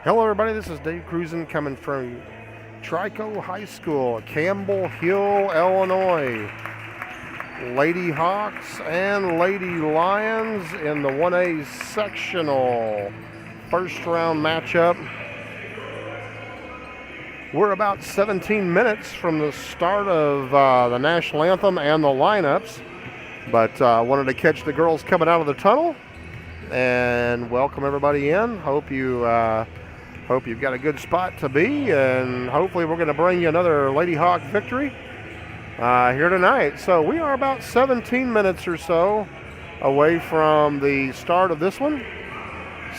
Hello, everybody. This is Dave Cruzen coming from Trico High School, Campbell Hill, Illinois. Lady Hawks and Lady Lions in the 1A sectional first round matchup. We're about 17 minutes from the start of the national anthem and the lineups, but wanted to catch the girls coming out of the tunnel and welcome everybody in. Hope you've got a good spot to be, and hopefully we're going to bring you another Lady Hawk victory here tonight. So we are about 17 minutes or so away from the start of this one.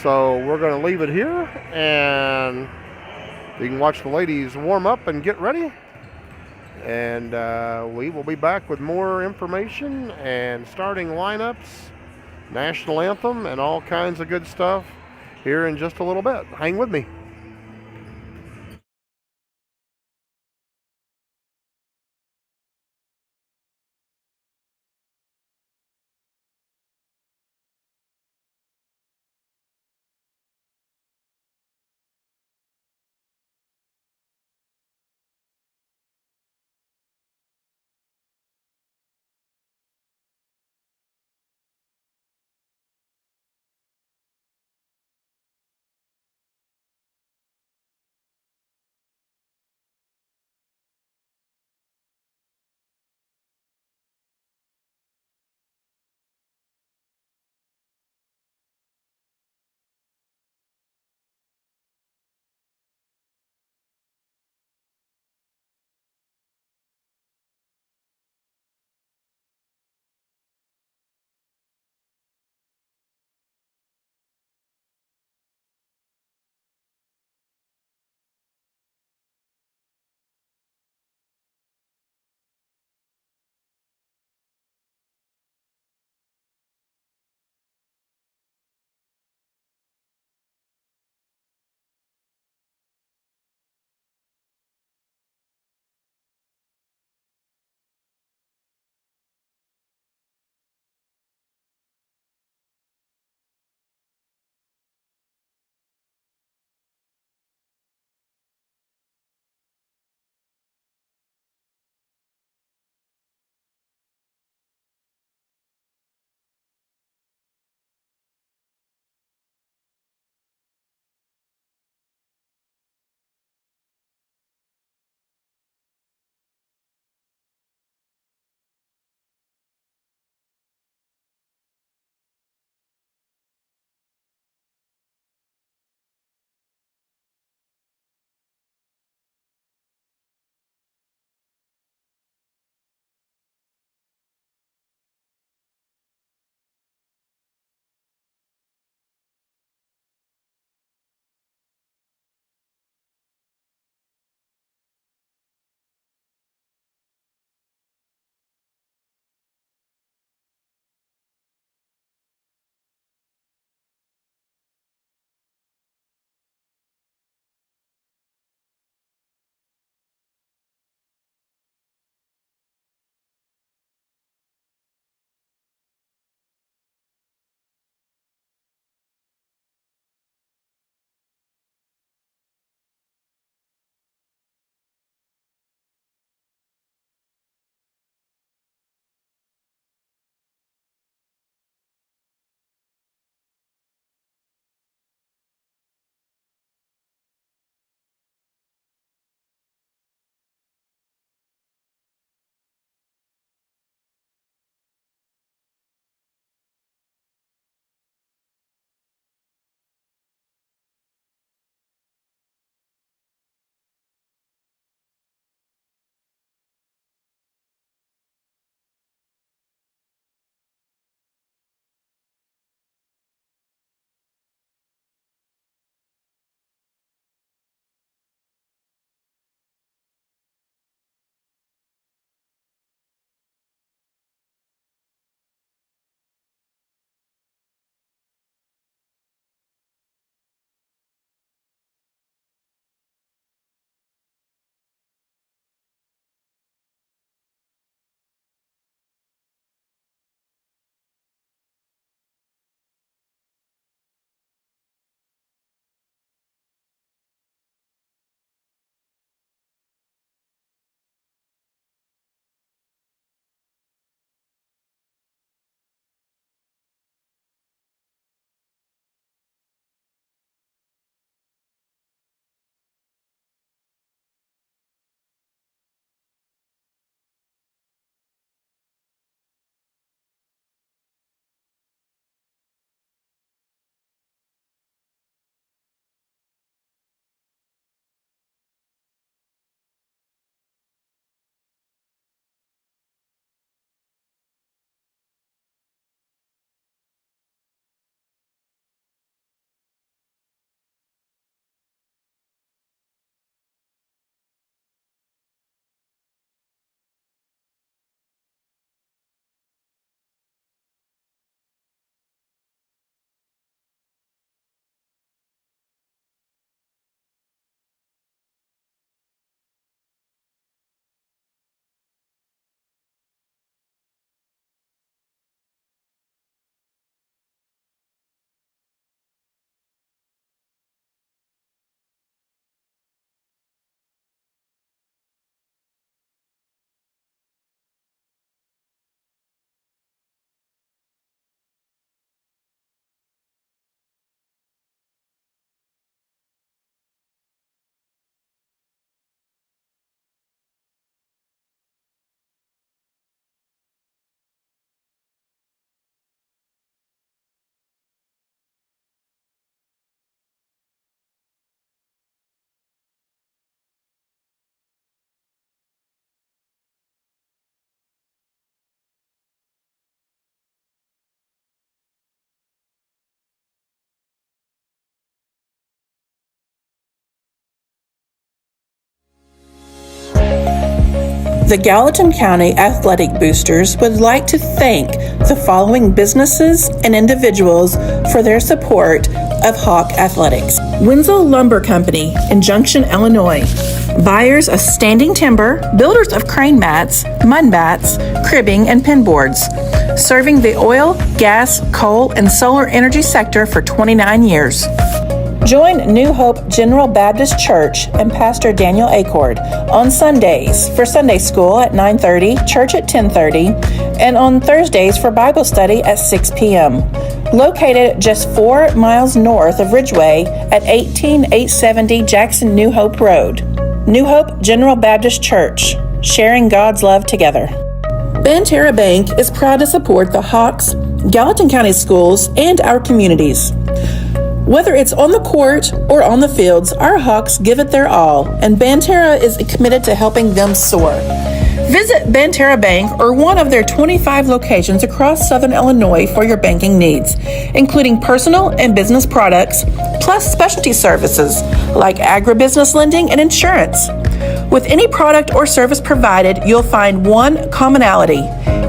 So we're going to leave it here, and you can watch the ladies warm up and get ready. And we will be back with more information and starting lineups, national anthem, and all kinds of good stuff here in just a little bit. Hang with me. The Gallatin County Athletic Boosters would like to thank the following businesses and individuals for their support of Hawk Athletics. Wenzel Lumber Company in Junction, Illinois. Buyers of standing timber, builders of crane mats, mud mats, cribbing, and pin boards. Serving the oil, gas, coal, and solar energy sector for 29 years. Join New Hope General Baptist Church and Pastor Daniel Acord on Sundays for Sunday school at 9:30, church at 10:30, and on Thursdays for Bible study at 6 p.m. Located just 4 miles north of Ridgeway at 18870 Jackson New Hope Road. New Hope General Baptist Church, sharing God's love together. Banterra Bank is proud to support the Hawks, Gallatin County schools, and our communities. Whether it's on the court or on the fields, our Hawks give it their all, and Banterra is committed to helping them soar. Visit Banterra Bank or one of their 25 locations across Southern Illinois for your banking needs, including personal and business products, plus specialty services like agribusiness lending and insurance. With any product or service provided, you'll find one commonality: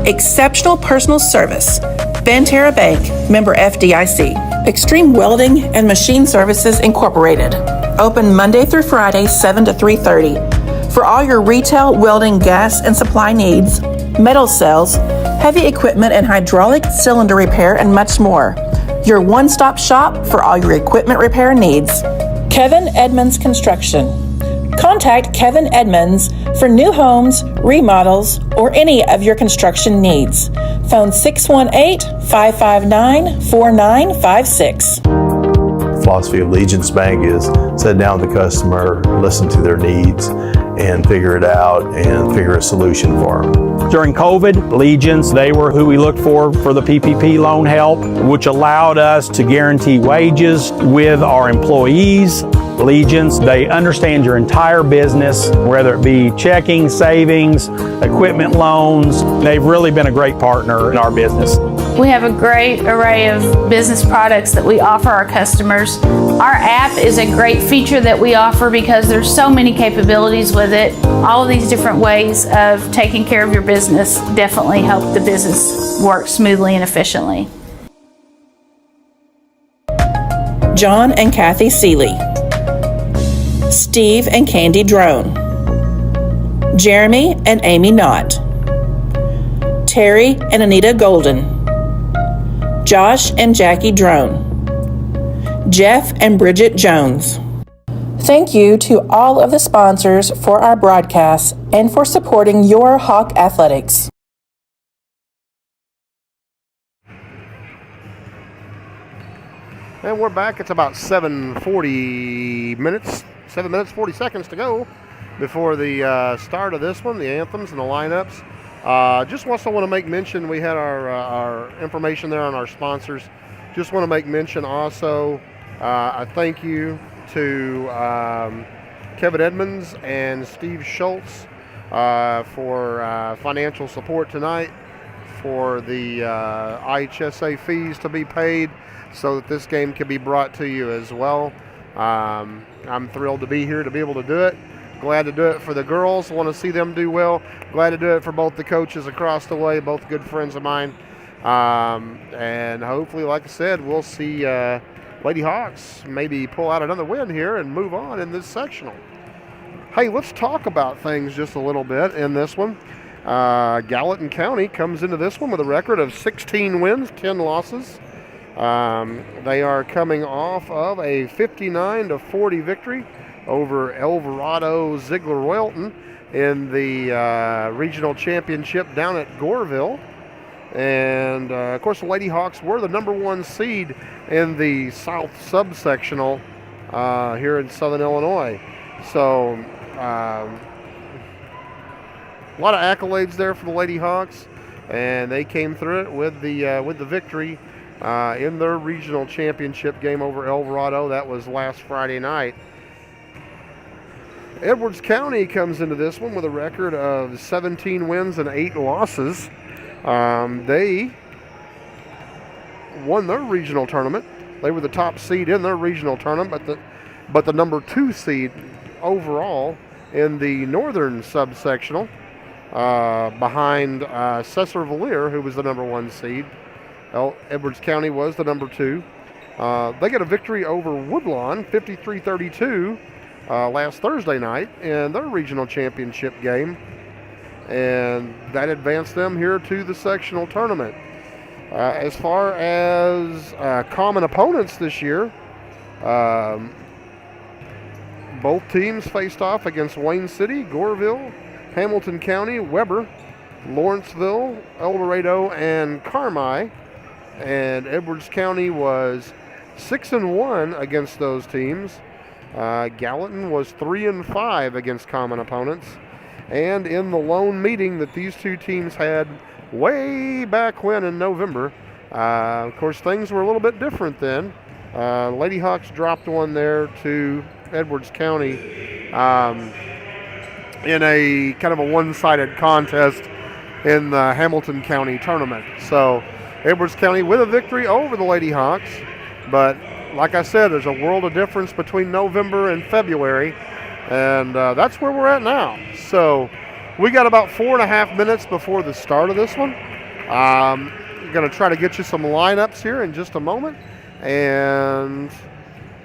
exceptional personal service. Banterra Bank, member FDIC. Extreme Welding and Machine Services Incorporated. Open Monday through Friday, 7 to 3:30. For all your retail, welding, gas, and supply needs, metal sales, heavy equipment and hydraulic cylinder repair, and much more. Your one-stop shop for all your equipment repair needs. Kevin Edmonds Construction. Contact Kevin Edmonds for new homes, remodels, or any of your construction needs. Phone 618-559-4956. Philosophy of Allegiance Bank is sit down with the customer, listen to their needs, and figure it out and figure a solution for them. During COVID, Allegiance, they were who we looked for the PPP loan help, which allowed us to guarantee wages with our employees. Allegiance, they understand your entire business, whether it be checking, savings, equipment loans. They've really been a great partner in our business. We have a great array of business products that we offer our customers. Our app is a great feature that we offer because there's so many capabilities with it. All of these different ways of taking care of your business definitely help the business work smoothly and efficiently. John and Kathy Seeley. Steve and Candy Drone. Jeremy and Amy Knott. Terry and Anita Golden. Josh and Jackie Drone. Jeff and Bridget Jones. Thank you to all of the sponsors for our broadcasts and for supporting your Hawk Athletics. And we're back. It's about 7:40 minutes, 7 minutes, 40 seconds to go before the start of this one, the anthems and the lineups. Just also want to make mention, we had our information there on our sponsors. Just want to make mention also, a thank you to Kevin Edmonds and Steve Schultz for financial support tonight for the IHSA fees to be paid so that this game can be brought to you as well. I'm thrilled to be here to be able to do it. Glad to do it for the girls. Want to see them do well. Glad to do it for both the coaches across the way, both good friends of mine. And hopefully, like I said, we'll see Lady Hawks maybe pull out another win here and move on in this sectional. Hey, let's talk about things just a little bit in this one. Gallatin County comes into this one with a record of 16 wins, 10 losses. They are coming off of a 59-40 victory over Alvarado Ziegler Royalton in the regional championship down at Goreville. And of course, the Lady Hawks were the number 1 seed in the South subsectional here in Southern Illinois. So a lot of accolades there for the Lady Hawks, and they came through it with the victory in their regional championship game over Alvarado. That was last Friday night. Edwards County comes into this one with a record of 17 wins and 8 losses. They won their regional tournament. They were the top seed in their regional tournament, but the number 2 seed overall in the northern subsectional. behind Cesar-Valier, who was the number 1 seed. Edwards County was the number 2. They get a victory over Woodlawn, 53-32, last Thursday night in their regional championship game. And that advanced them here to the sectional tournament. As far as common opponents this year, both teams faced off against Wayne City, Goreville, Hamilton County, Weber, Lawrenceville, El Dorado, and Carmi. And Edwards County was 6-1 against those teams. Gallatin was 3-5 against common opponents. And in the lone meeting that these two teams had way back when in November, of course things were a little bit different then. Lady Hawks dropped one there to Edwards County in a kind of a one-sided contest in the Hamilton County tournament. So Edwards County with a victory over the Lady Hawks, but like I said, there's a world of difference between November and February, and that's where we're at now. So we got about 4.5 minutes before the start of this one. Going to try to get you some lineups here in just a moment, and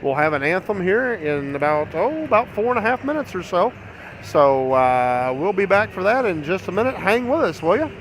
we'll have an anthem here in about 4.5 minutes or so. So we'll be back for that in just a minute. Hang with us, will you?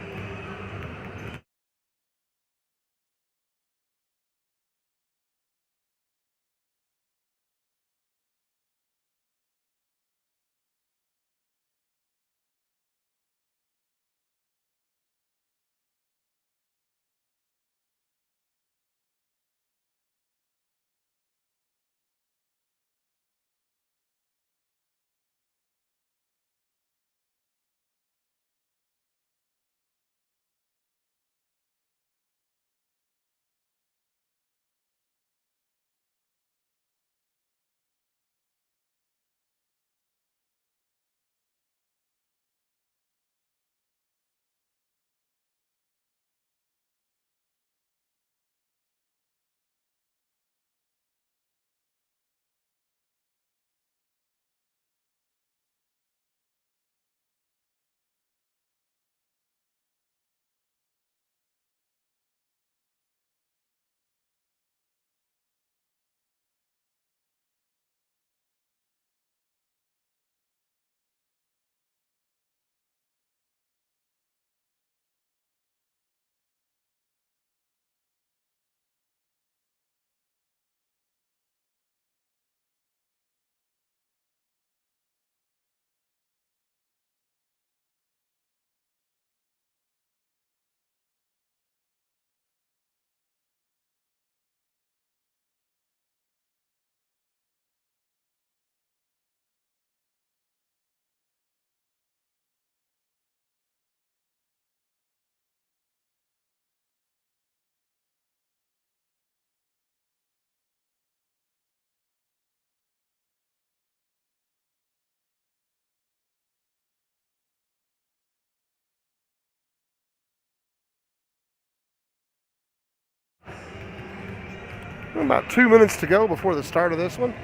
About 2 minutes to go before the start of this one.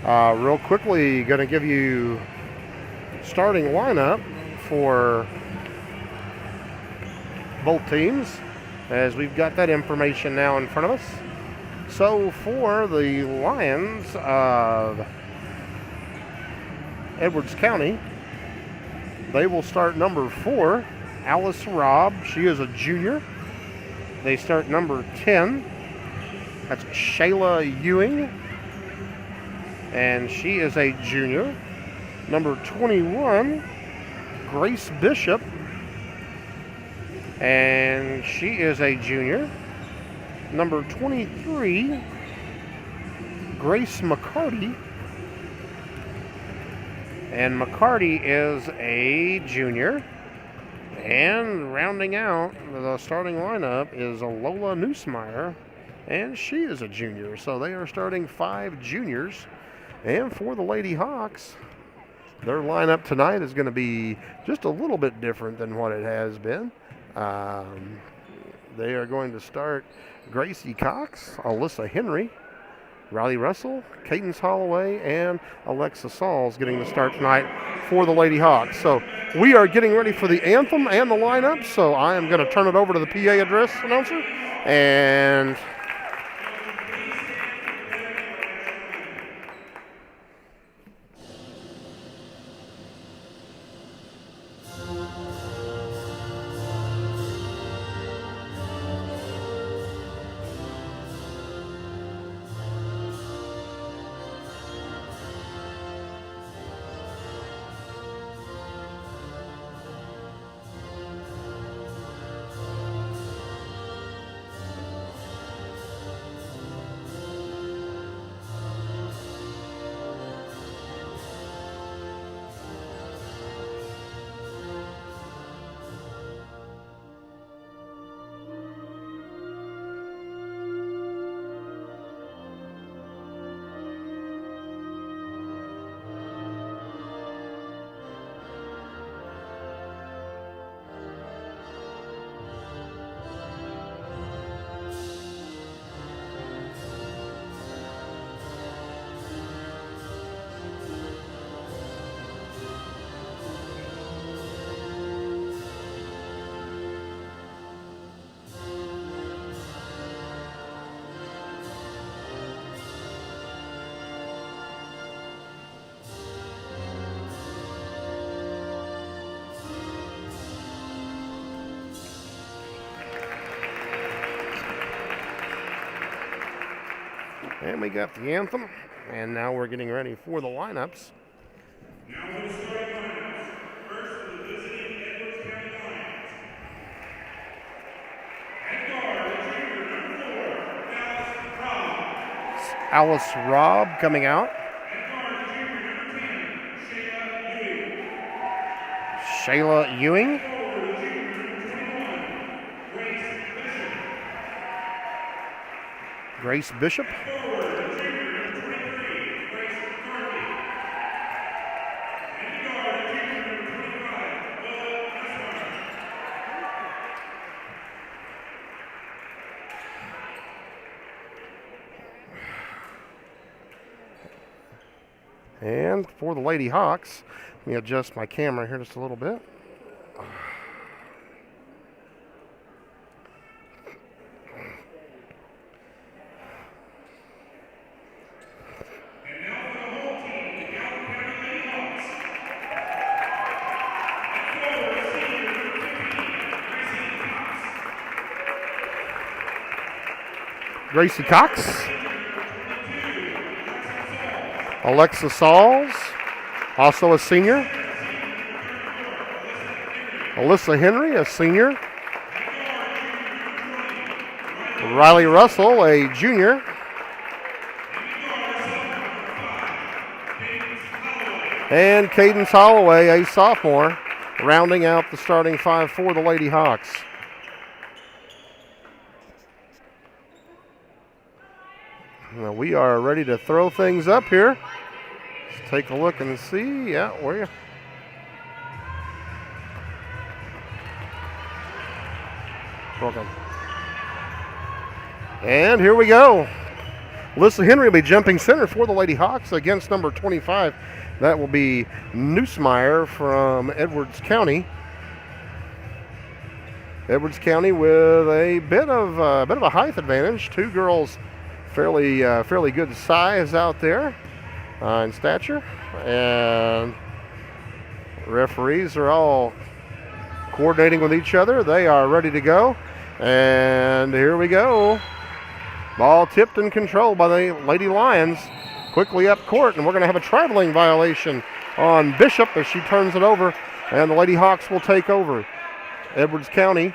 Real quickly, going to give you starting lineup for both teams, as we've got that information now in front of us. So for the Lions of Edwards County, they will start number 4, Alice Robb. She is a junior. They start number 10. That's Shayla Ewing, and she is a junior. Number 21, Grace Bishop, and she is a junior. Number 23, Grace McCarty, and McCarty is a junior. And rounding out the starting lineup is Lola Neusmeyer, and she is a junior. So they are starting 5 juniors. And for the Lady Hawks, their lineup tonight is going to be just a little bit different than what it has been. They are going to start Gracie Cox, Alyssa Henry, Riley Russell, Cadence Holloway, and Alexa Sauls getting the start tonight for the Lady Hawks. So we are getting ready for the anthem and the lineup. So I am going to turn it over to the PA address announcer. And we got the anthem, and now we're getting ready for the lineups. Now for the starting lineups. First for the visiting Edwards County Lions. At guard, the junior number 4, Alice Robb coming out. At guard, the junior number 10, Shayla Ewing. Forward, the junior number 21, Grace Grace Bishop. Bishop. Forward, the junior number 23, Grace McCarthy. And at guard, the junior number 25, Bella Nussbaum. And for the Lady Hawks, let me adjust my camera here just a little bit. And now for the whole team, the Gallatin County Lady Hawks. Forward, senior number 15, Gracie Cox. Alexa Sauls, also a senior. Alyssa Henry, a senior. Riley Russell, a junior. And Cadence Holloway, a sophomore, rounding out the starting five for the Lady Hawks. Now we are ready to throw things up here. Let's take a look and see. Yeah, where you? Welcome. And here we go. Alyssa Henry will be jumping center for the Lady Hawks against number 25. That will be Neusmeyer from Edwards County. Edwards County with a bit of a height advantage. Two girls fairly good size out there in stature, and referees are all coordinating with each other. They are ready to go, and here we go. Ball tipped and controlled by the Lady Lions. Quickly up court, and we're going to have a traveling violation on Bishop as she turns it over, and the Lady Hawks will take over. Edwards County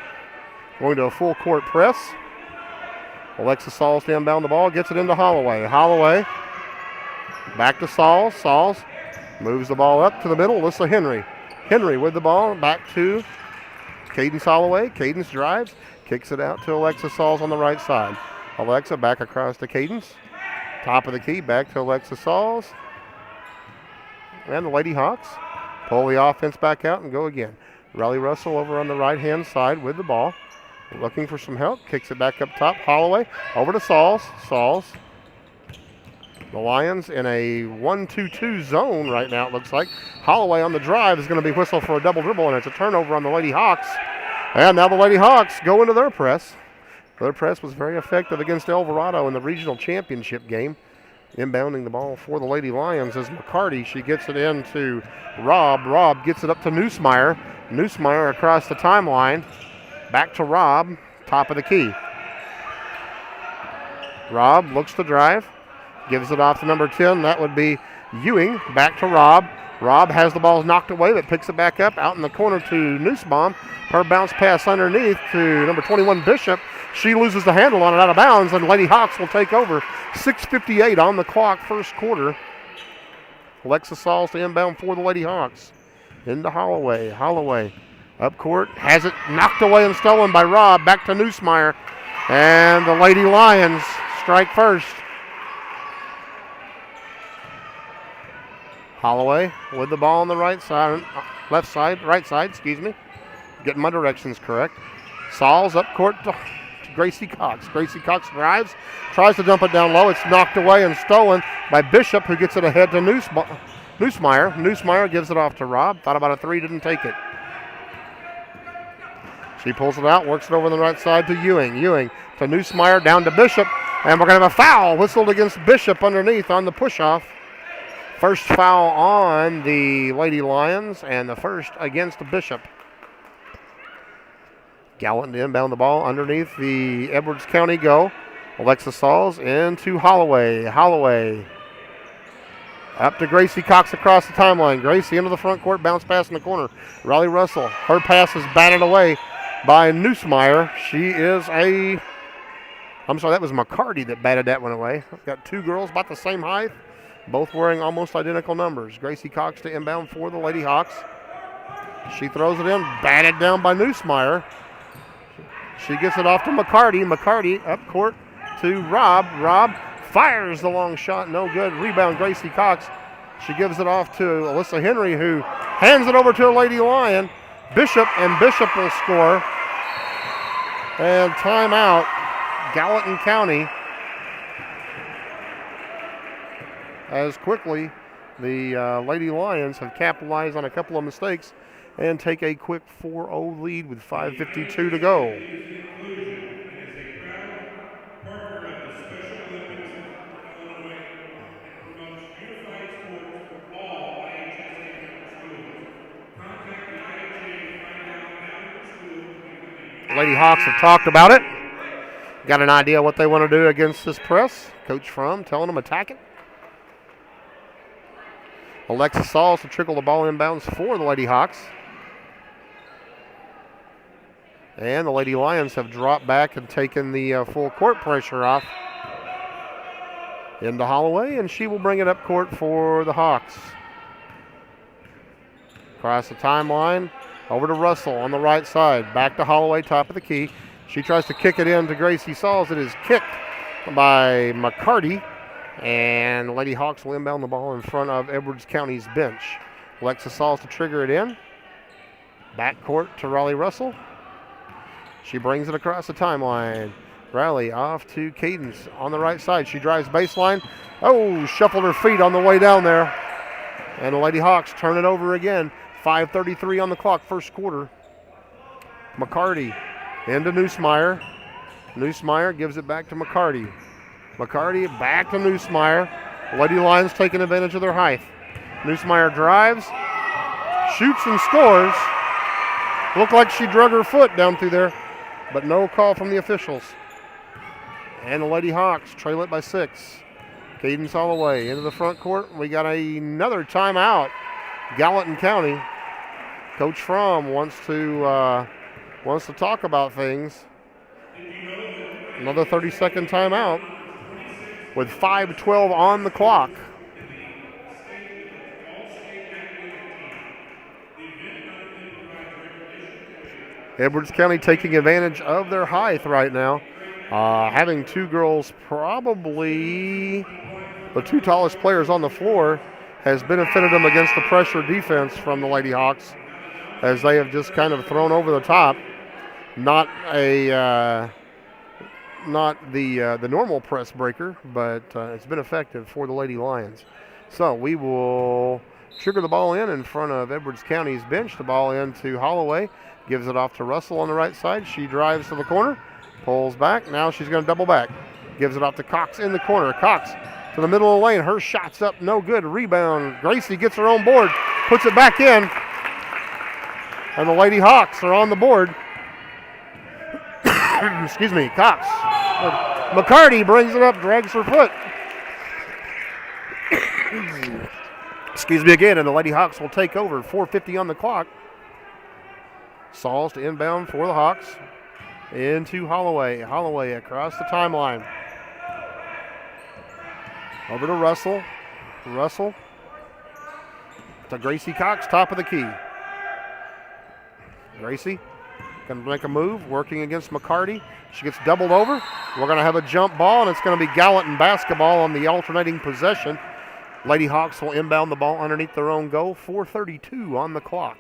going to a full court press. Alexa Sauls to inbound the ball, gets it into Holloway. Holloway back to Sauls. Sauls moves the ball up to the middle. Alyssa Henry. Henry with the ball back to Cadence Holloway. Cadence drives, kicks it out to Alexa Sauls on the right side. Alexa back across to Cadence. Top of the key, back to Alexa Sauls. And the Lady Hawks pull the offense back out and go again. Riley Russell over on the right-hand side with the ball. Looking for some help. Kicks it back up top. Holloway over to Sauls. Sauls The Lions in a 1-2-2 zone right now, it looks like. Holloway on the drive is going to be whistled for a double dribble, and it's a turnover on the Lady Hawks. And now the Lady Hawks go into their press. Their press was very effective against Alvarado in the regional championship game. Inbounding the ball for the Lady Lions is McCarty. She gets it in to Robb. Robb gets it up to Neusmeyer. Neusmeyer across the timeline. Back to Robb, top of the key. Robb looks to drive. Gives it off to number 10. That would be Ewing. Back to Robb. Robb has the ball knocked away, but picks it back up out in the corner to Nussbaum. Her bounce pass underneath to number 21, Bishop. She loses the handle on it out of bounds, and Lady Hawks will take over. 6:58 on the clock, first quarter. Alexa Sauls to inbound for the Lady Hawks. Into Holloway. Holloway up court. Has it knocked away and stolen by Robb. Back to Neusmeyer. And the Lady Lions strike first. Holloway with the ball on the right side, right side, Getting my directions correct. Sauls up court to Gracie Cox. Gracie Cox drives, tries to dump it down low. It's knocked away and stolen by Bishop, who gets it ahead to Neusmeyer. Neusmeyer gives it off to Robb. Thought about a three, didn't take it. She pulls it out, works it over on the right side to Ewing. Ewing to Neusmeyer, down to Bishop. And we're going to have a foul whistled against Bishop underneath on the push-off. First foul on the Lady Lions, and the first against the Bishop. Gallatin to inbound the ball underneath the Edwards County go. Alexa Sauls into Holloway. Holloway up to Gracie Cox across the timeline. Gracie into the front court, bounce pass in the corner. Riley Russell, her pass is batted away by Neusmeyer. That was McCarty that batted that one away. Got two girls about the same height, both wearing almost identical numbers. Gracie Cox to inbound for the Lady Hawks. She throws it in, batted down by Neusmeyer. She gets it off to McCarty. McCarty up court to Robb. Robb fires the long shot, no good. Rebound, Gracie Cox. She gives it off to Alyssa Henry, who hands it over to a Lady Lion. Bishop will score. And timeout, Gallatin County. As quickly, the Lady Lions have capitalized on a couple of mistakes and take a quick 4-0 lead with 5:52 to go. Lady Hawks have talked about it. Got an idea what they want to do against this press. Coach Fromm telling them attack it. Alexa Sauls to trickle the ball inbounds for the Lady Hawks. And the Lady Lions have dropped back and taken the full court pressure off. Into Holloway, and she will bring it up court for the Hawks. Across the timeline, over to Russell on the right side. Back to Holloway, top of the key. She tries to kick it in to Gracie Sauls. It is kicked by McCarty. And Lady Hawks will inbound the ball in front of Edwards County's bench. Alexa Sauls to trigger it in. Back court to Riley Russell. She brings it across the timeline. Riley off to Cadence on the right side. She drives baseline. Oh, shuffled her feet on the way down there. And the Lady Hawks turn it over again. 5:33 on the clock, first quarter. McCarty into Neusmeyer. Neusmeyer gives it back to McCarty. McCarty back to Neusmeyer. Lady Lions taking advantage of their height. Neusmeyer drives, shoots and scores. Looked like she drug her foot down through there, but no call from the officials. And the Lady Hawks trail it by 6. Cadence all the way into the front court. We got another timeout. Gallatin County. Coach Fromm wants to talk about things. Another 30-second timeout with 5:12 on the clock. Edwards County taking advantage of their height right now. Having two girls, probably the two tallest players on the floor, has benefited them against the pressure defense from the Lady Hawks, as they have just kind of thrown over the top. Not a not the normal press breaker, but it's been effective for the Lady Lions. So we will trigger the ball in front of Edwards County's bench. The ball into Holloway, gives it off to Russell on the right side. She drives to the corner, pulls back. Now she's going to double back. Gives it off to Cox in the corner. Cox to the middle of the lane. Her shot's up, no good. Rebound. Gracie gets her own board, puts it back in. And the Lady Hawks are on the board. Excuse me, Cox. McCarty brings it up, drags her foot. Excuse me again, and the Lady Hawks will take over. 4:50 on the clock. Sauls to inbound for the Hawks. Into Holloway. Holloway across the timeline. Over to Russell. Russell to Gracie Cox, top of the key. Gracie going to make a move, working against McCarty. She gets doubled over. We're going to have a jump ball, and it's going to be Gallatin basketball on the alternating possession. Lady Hawks will inbound the ball underneath their own goal. 4:32 on the clock.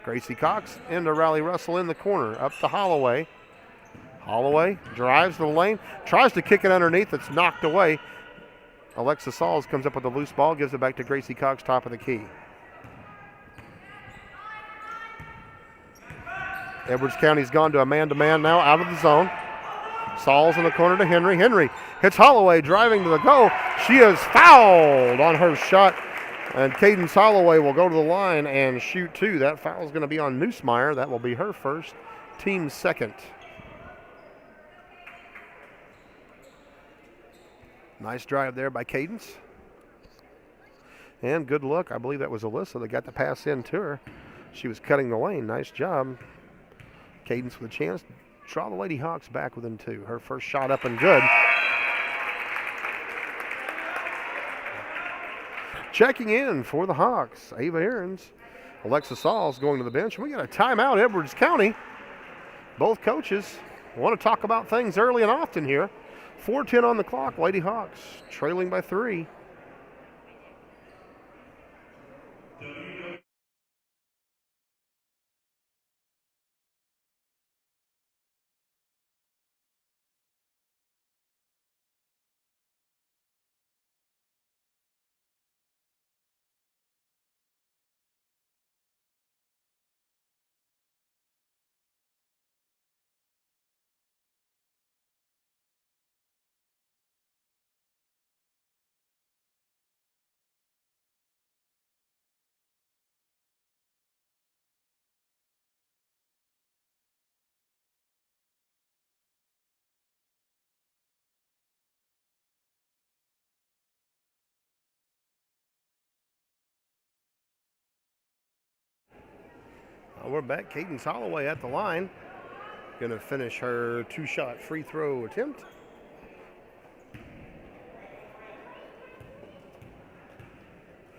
Gracie Cox into Riley Russell in the corner, up to Holloway. Holloway drives to the lane, tries to kick it underneath. It's knocked away. Alexa Sauls comes up with a loose ball, gives it back to Gracie Cox, top of the key. Edwards County's gone to a man-to-man now, out of the zone. Sauls in the corner to Henry. Henry hits Holloway, driving to the goal. She is fouled on her shot, and Cadence Holloway will go to the line and shoot two. That foul is going to be on Neusmeyer. That will be her first, team second. Nice drive there by Cadence. And good look. I believe that was Alyssa that got the pass in to her. She was cutting the lane. Nice job. Cadence with a chance to draw the Lady Hawks back within two. Her first shot up and good. Checking in for the Hawks, Ava Ahrens. Alexa Sauls going to the bench. We got a timeout, Edwards County. Both coaches want to talk about things early and often here. 4:10 on the clock. Lady Hawks trailing by 3. We're back. Cadence Holloway at the line. Going to finish her 2-shot free throw attempt.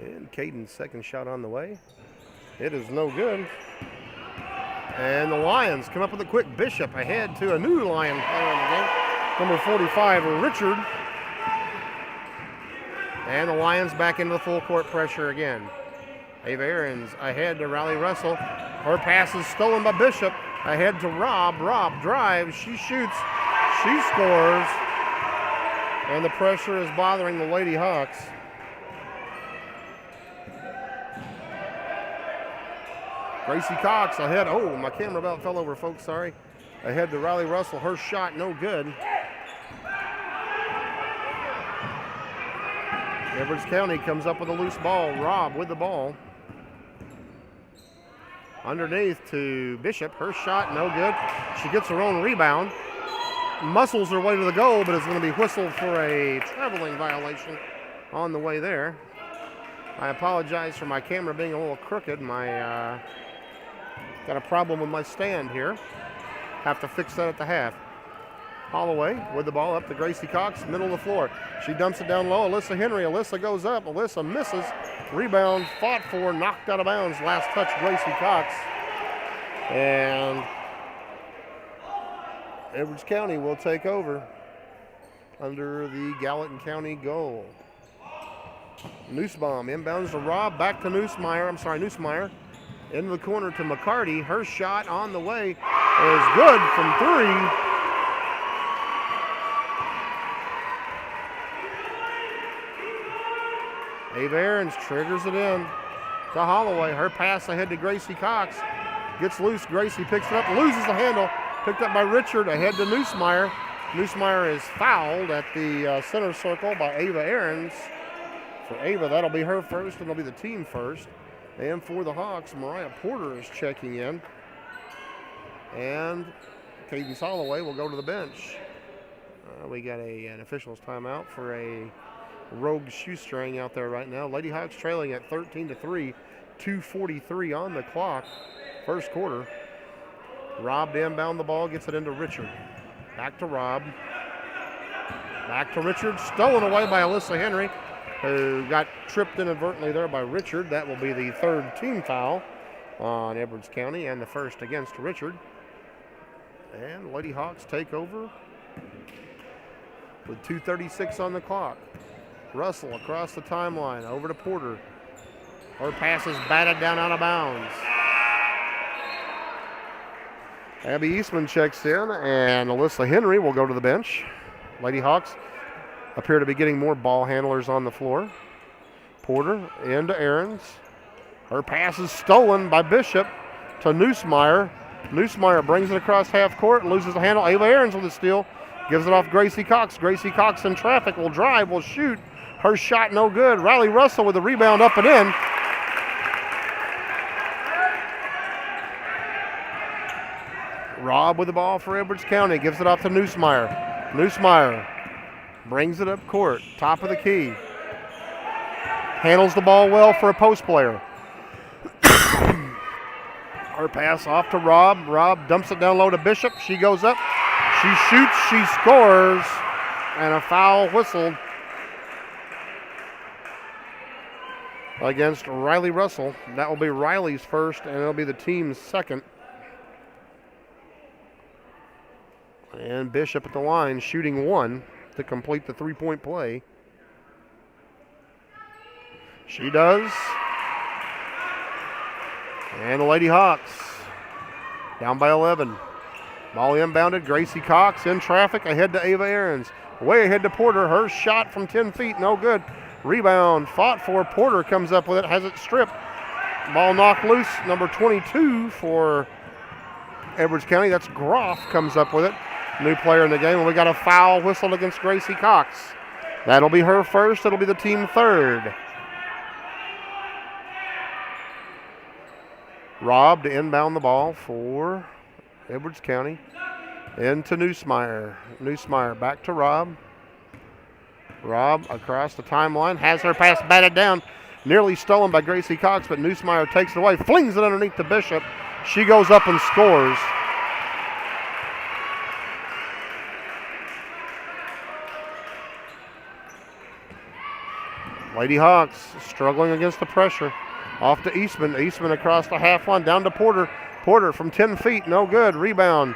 And Cadence' second shot on the way. It is no good. And the Lions come up with a quick. Bishop ahead to a new Lion player in the game. Number 45, Richard. And the Lions back into the full court pressure again. Ava Ahrens ahead to Riley Russell. Her pass is stolen by Bishop. Ahead to Robb. Robb drives. She shoots. She scores. And the pressure is bothering the Lady Hawks. Gracie Cox ahead. Oh, my camera about fell over, folks. Sorry. Ahead to Riley Russell. Her shot no good. Edwards County comes up with a loose ball. Robb with the ball. Underneath to Bishop. Her shot no good. She gets her own rebound. Muscles her way to the goal, but it's going to be whistled for a traveling violation on the way there. I apologize for my camera being a little crooked. My got a problem with my stand here. Have to fix that at the half. Holloway with the ball up to Gracie Cox, middle of the floor. She dumps it down low. Alyssa Henry. Alyssa goes up. Alyssa misses. Rebound fought for, knocked out of bounds. Last touch, Gracie Cox. And Edwards County will take over under the Gallatin County goal. Nussbaum inbounds to Robb, back to Neusmeyer. Into the corner to McCarty. Her shot on the way. is good from 3. Ava Aarons triggers it in to Holloway. Her pass ahead to Gracie Cox. Gets loose. Gracie picks it up, loses the handle. Picked up by Richard, ahead to Neusmeyer. Neusmeyer is fouled at the center circle by Ava Aarons. For Ava, that'll be her first, and it'll be the team first. And for the Hawks, Mariah Porter is checking in. And Cadence Holloway will go to the bench. We got an official's timeout for a rogue shoestring out there right now. Lady Hawks trailing at 13-3, 2:43 on the clock, first quarter. Rob to inbound the ball, gets it into Richard. Back to Rob. Back to Richard, stolen away by Alyssa Henry, who got tripped inadvertently there by Richard. That will be the third team foul on Edwards County and the first against Richard. And Lady Hawks take over with 2:36 on the clock. Russell across the timeline, over to Porter. Her pass is batted down out of bounds. Abby Eastman checks in, and Alyssa Henry will go to the bench. Lady Hawks appear to be getting more ball handlers on the floor. Porter into Aarons. Her pass is stolen by Bishop to Neusmeyer. Neusmeyer brings it across half court, loses the handle. Ava Aarons with the steal, gives it off Gracie Cox. Gracie Cox in traffic, will drive, will shoot. Her shot no good. Riley Russell with the rebound up and in. Rob with the ball for Edwards County, gives it off to Neusmeyer. Neusmeyer brings it up court, top of the key. Handles the ball well for a post player. Her pass off to Rob. Rob dumps it down low to Bishop. She goes up. She shoots. She scores. And a foul whistled against Riley Russell. That will be Riley's first, and it'll be the team's second. And Bishop at the line, shooting 1 to complete the three-point play. She does. And the Lady Hawks down by 11. Ball inbounded. Gracie Cox in traffic, ahead to Ava Aarons. Way ahead to Porter. Her shot from 10 feet, no good. Rebound fought for. Porter comes up with it, has it stripped. Ball knocked loose. Number 22 for Edwards County. That's Groff comes up with it. New player in the game, and we got a foul whistled against Gracie Cox. That'll be her first. It'll be the team third. Rob to inbound the ball for Edwards County. Into Neusmeyer. Neusmeyer back to Rob. Rob across the timeline, has her pass batted down. Nearly stolen by Gracie Cox, but Neusmeyer takes it away, flings it underneath the Bishop. She goes up and scores. Lady Hawks struggling against the pressure. Off to Eastman. Eastman across the half line, down to Porter. Porter from 10 feet, no good. Rebound.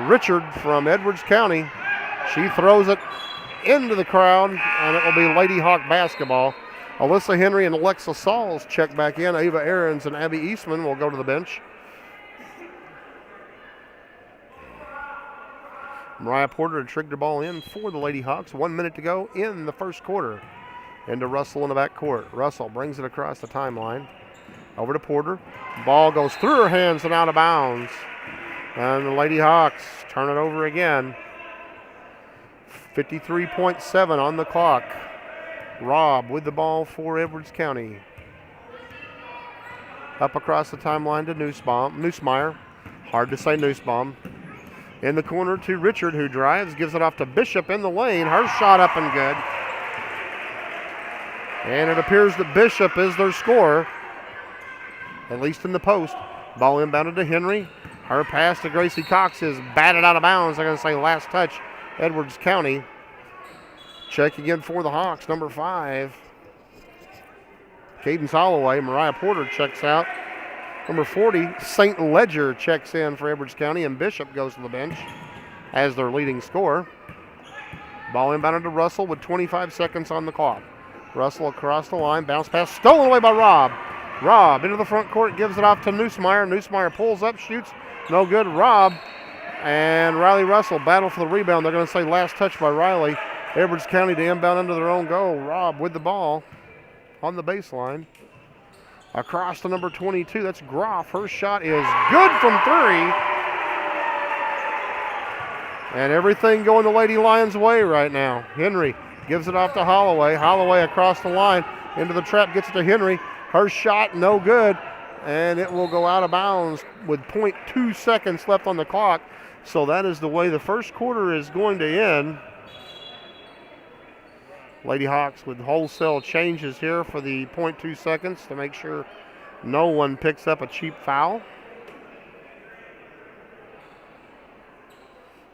Richard from Edwards County. She throws it into the crowd, and it will be Lady Hawk basketball. Alyssa Henry and Alexa Sauls check back in. Ava Aarons and Abby Eastman will go to the bench. Mariah Porter had trigged the ball in for the Lady Hawks. 1 minute to go in the first quarter. Into Russell in the backcourt. Russell brings it across the timeline. Over to Porter. Ball goes through her hands and out of bounds. And the Lady Hawks turn it over again. 53.7 on the clock. Rob with the ball for Edwards County. Up across the timeline to Neusmeyer. Hard to say Nussbaum. In the corner to Richard, who drives, gives it off to Bishop in the lane. Her shot up and good. And it appears that Bishop is their scorer, at least in the post. Ball inbounded to Henry. Her pass to Gracie Cox is batted out of bounds. I'm going to say last touch, Edwards County. Checking in for the Hawks, number 5. Cadence Holloway. Mariah Porter checks out. Number 40, St. Ledger checks in for Edwards County, and Bishop goes to the bench as their leading scorer. Ball inbounded to Russell with 25 seconds on the clock. Russell across the line, bounce pass, stolen away by Rob. Robb into the front court, gives it off to Neusmeyer. Neusmeyer pulls up, shoots, no good. Robb and Riley Russell battle for the rebound. They're going to say last touch by Riley. Edwards County to inbound under their own goal. Robb with the ball on the baseline. Across to number 22, that's Groff. Her shot is good from 3. And everything going the Lady Lions' way right now. Henry gives it off to Holloway. Holloway across the line into the trap, gets it to Henry. Her shot no good, and it will go out of bounds with 0.2 seconds left on the clock. So that is the way the first quarter is going to end. Lady Hawks with wholesale changes here for the 0.2 seconds to make sure no one picks up a cheap foul.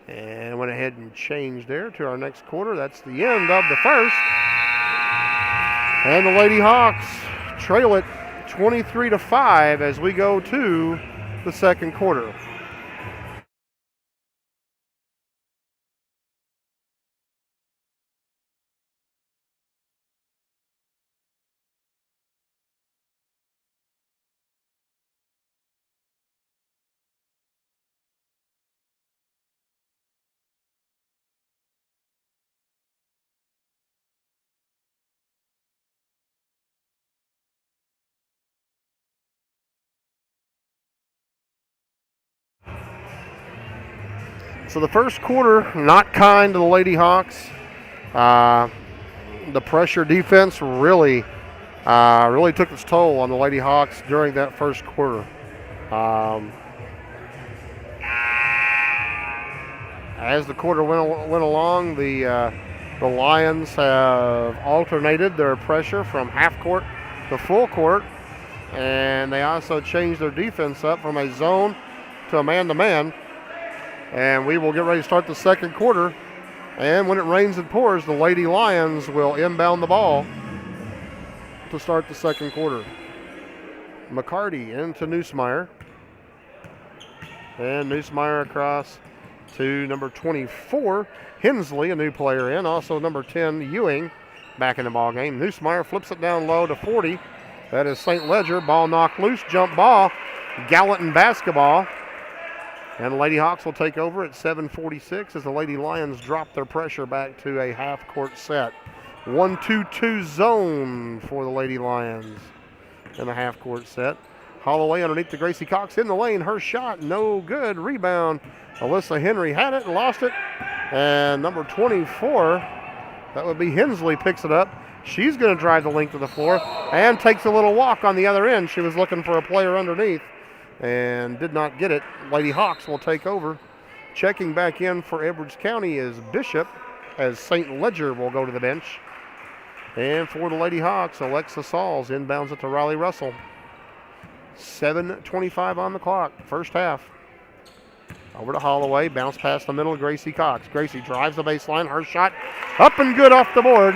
And went ahead and changed there to our next quarter. That's the end of the first. And the Lady Hawks trail it 23-5 as we go to the second quarter. So the first quarter, not kind to the Lady Hawks. The pressure defense really took its toll on the Lady Hawks during that first quarter. As the quarter went along, the Lions have alternated their pressure from half court to full court, and they also changed their defense up from a zone to a man-to-man. And we will get ready to start the second quarter. And when it rains and pours, the Lady Lions will inbound the ball to start the second quarter. McCarty into Neusmeyer. And Neusmeyer across to number 24, Hensley, a new player in. Also number 10, Ewing, back in the ball game. Neusmeyer flips it down low to 40. That is St. Ledger. Ball knocked loose. Jump ball. Gallatin basketball. And the Lady Hawks will take over at 7:46 as the Lady Lions drop their pressure back to a half-court set. 1-2-2 zone for the Lady Lions in the half-court set. Holloway underneath to Gracie Cox in the lane. Her shot, no good. Rebound. Alyssa Henry had it and lost it. And number 24, that would be Hensley, picks it up. She's going to drive the length of the floor and takes a little walk on the other end. She was looking for a player underneath and did not get it. Lady Hawks will take over. Checking back in for Edwards County is Bishop, as St. Ledger will go to the bench. And for the Lady Hawks, Alexa Sauls inbounds it to Riley Russell. 7:25 on the clock, first half. Over to Holloway, bounce past the middle of Gracie Cox. Gracie drives the baseline, her shot up and good off the board.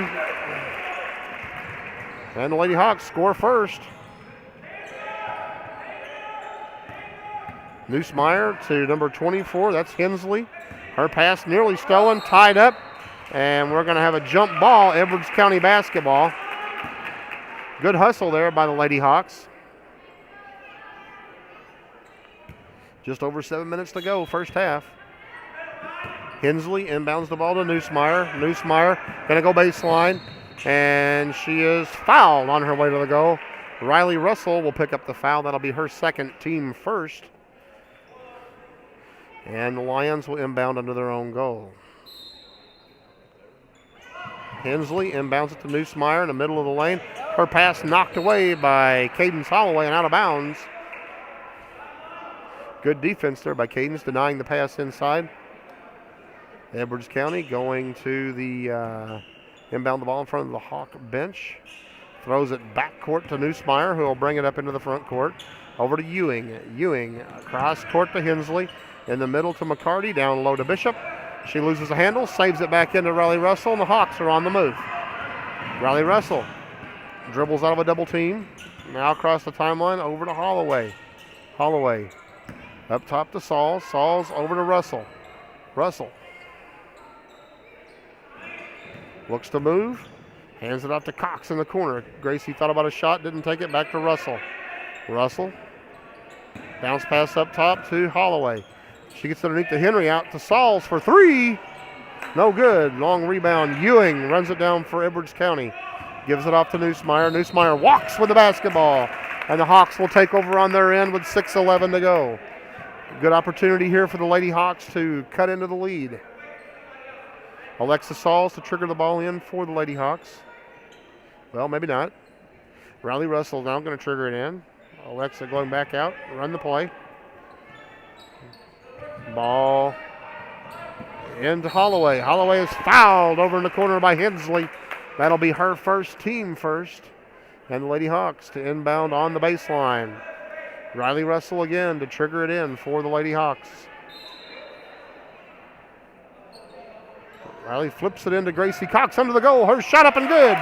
And the Lady Hawks score first. Neusmeyer to number 24, that's Hensley. Her pass nearly stolen, tied up, and we're going to have a jump ball, Edwards County basketball. Good hustle there by the Lady Hawks. Just over 7 minutes to go, first half. Hensley inbounds the ball to Neusmeyer. Neusmeyer going to go baseline, and she is fouled on her way to the goal. Riley Russell will pick up the foul. That'll be her second, team first. And the Lions will inbound under their own goal. Hensley inbounds it to Neusmeyer in the middle of the lane. Her pass knocked away by Cadence Holloway and out of bounds. Good defense there by Cadence, denying the pass inside. Edwards County going to the inbound the ball in front of the Hawk bench. Throws it backcourt to Neusmeyer, who will bring it up into the front court. Over to Ewing. Ewing across court to Hensley. In the middle to McCarty, down low to Bishop. She loses a handle, saves it back into Riley Russell, and the Hawks are on the move. Riley Russell dribbles out of a double team. Now across the timeline, over to Holloway. Holloway up top to Sauls. Sauls over to Russell. Russell looks to move. Hands it off to Cox in the corner. Gracie thought about a shot, didn't take it. Back to Russell. Russell. Bounce pass up top to Holloway. She gets underneath to Henry, out to Sauls for three. No good. Long rebound. Ewing runs it down for Edwards County. Gives it off to Neusmeyer. Neusmeyer walks with the basketball. And the Hawks will take over on their end with 6:11 to go. Good opportunity here for the Lady Hawks to cut into the lead. Alexa Sauls to trigger the ball in for the Lady Hawks. Well, maybe not. Riley Russell now going to trigger it in. Alexa going back out, run the play. Ball into Holloway. Holloway is fouled over in the corner by Hensley. That'll be her first, team first. And the Lady Hawks to inbound on the baseline. Riley Russell again to trigger it in for the Lady Hawks. Riley flips it into Gracie Cox under the goal. Her shot up and good.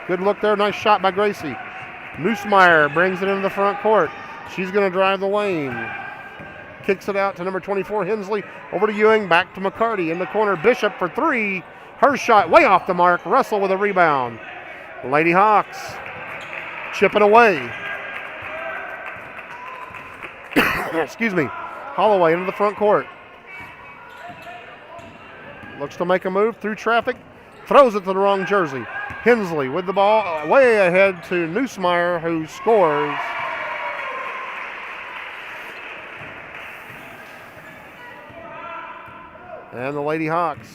Good look there. Nice shot by Gracie. Neusmeyer brings it into the front court. She's going to drive the lane. Kicks it out to number 24, Hensley. Over to Ewing. Back to McCarty in the corner. Bishop for three. Her shot way off the mark. Russell with a rebound. Lady Hawks chipping away. Excuse me. Holloway into the front court. Looks to make a move through traffic. Throws it to the wrong jersey. Hensley with the ball way ahead to Neusmeyer, who scores. And the Lady Hawks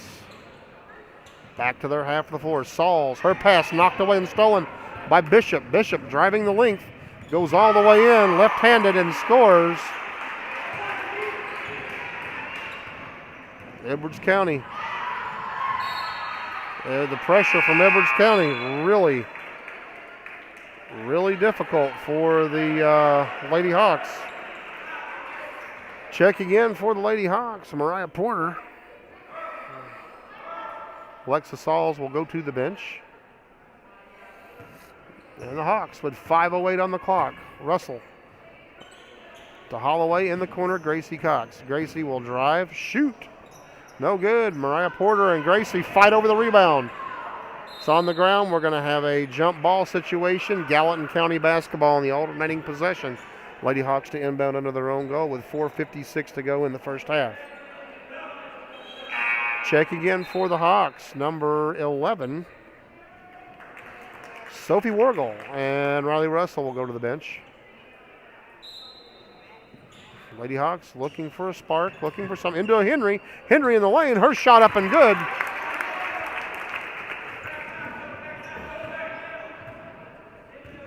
back to their half of the floor. Sauls, her pass knocked away and stolen by Bishop. Bishop driving the length, goes all the way in, left-handed, and scores. Edwards County. The pressure from Edwards County really difficult for the Lady Hawks. Checking in for the Lady Hawks, Mariah Porter. Alexa Sauls will go to the bench. And the Hawks with 5:08 on the clock. Russell to Holloway in the corner, Gracie Cox. Gracie will drive, shoot. No good. Mariah Porter and Gracie fight over the rebound. It's on the ground. We're going to have a jump ball situation. Gallatin County basketball in the alternating possession. Lady Hawks to inbound under their own goal with 4:56 to go in the first half. Check again for the Hawks. Number 11, Sophie Wargle. And Riley Russell will go to the bench. Lady Hawks looking for a spark, looking for some into a Henry. Henry in the lane, her shot up and good.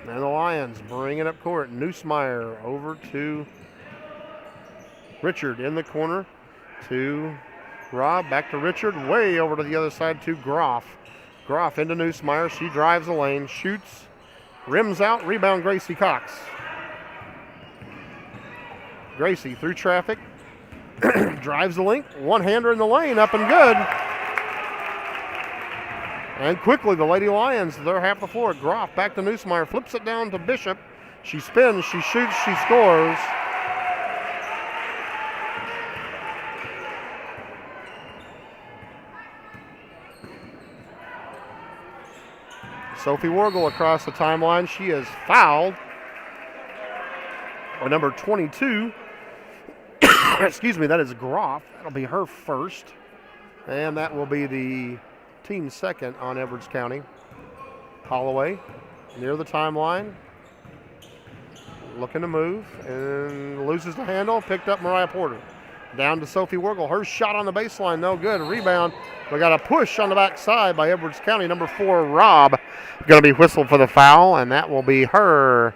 And the Lions bring it up court. Neusmeyer over to Richard in the corner to Rob, back to Richard, way over to the other side to Groff. Groff into Neusmeyer, she drives the lane, shoots, rims out, rebound Gracie Cox. Gracie through traffic, drives the link, one-hander in the lane, up and good. And quickly the Lady Lions, they're half the floor. Groff back to Neusmeyer, flips it down to Bishop. She spins, she shoots, she scores. Sophie Wargle across the timeline. She is fouled. Or number 22. Excuse me, that is Groff. That'll be her first. And that will be the team second on Edwards County. Holloway near the timeline. Looking to move and loses the handle. Picked up Mariah Porter. Down to Sophie Wargle. Her shot on the baseline, no good. Rebound. We got a push on the backside by Edwards County. Number 4, Rob, going to be whistled for the foul, and that will be her.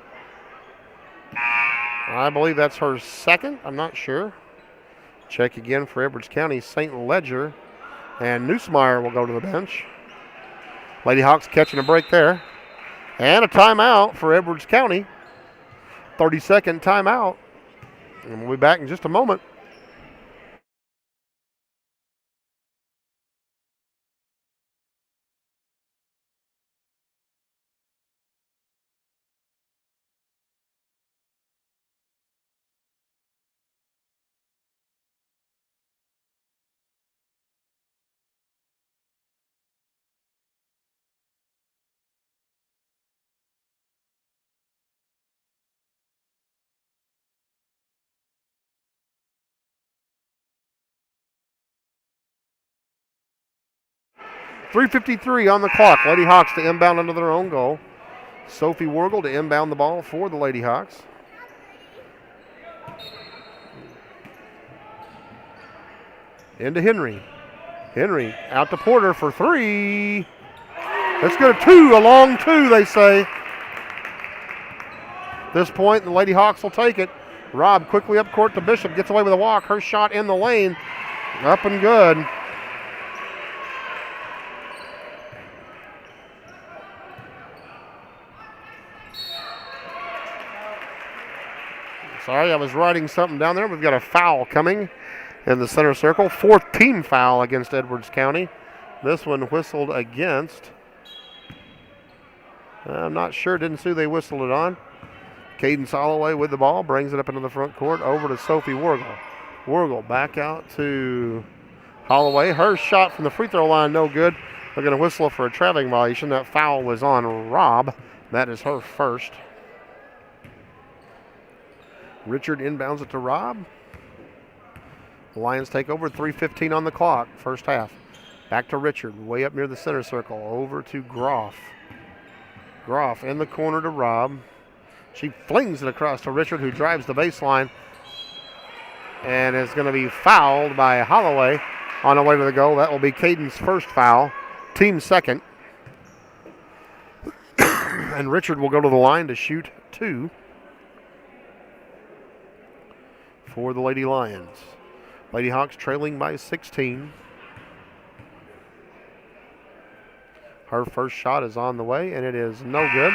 I believe that's her second. I'm not sure. Check again for Edwards County. St. Ledger and Neusmeyer will go to the bench. Lady Hawks catching a break there. And a timeout for Edwards County. 30-second timeout. And we'll be back in just a moment. 3:53 on the clock. Lady Hawks to inbound under their own goal. Sophie Wargle to inbound the ball for the Lady Hawks. Into Henry. Henry out to Porter for three. Let's go to two, a long two, they say. At this point, the Lady Hawks will take it. Robb quickly up court to Bishop, gets away with a walk. Her shot in the lane, up and good. Sorry, I was writing something down there. We've got a foul coming in the center circle. Fourth team foul against Edwards County. This one whistled against. I'm not sure. Didn't see they whistled it on. Cadence Holloway with the ball. Brings it up into the front court. Over to Sophie Wargle. Wargle back out to Holloway. Her shot from the free throw line, no good. They're going to whistle for a traveling violation. That foul was on Robb. That is her first. Richard inbounds it to Robb. The Lions take over. 3:15 on the clock, first half. Back to Richard, way up near the center circle. Over to Groff. Groff in the corner to Robb. She flings it across to Richard, who drives the baseline and is going to be fouled by Holloway on the way to the goal. That will be Caden's first foul, team second. And Richard will go to the line to shoot two for the Lady Lions. Lady Hawks trailing by 16. Her first shot is on the way, and it is no good.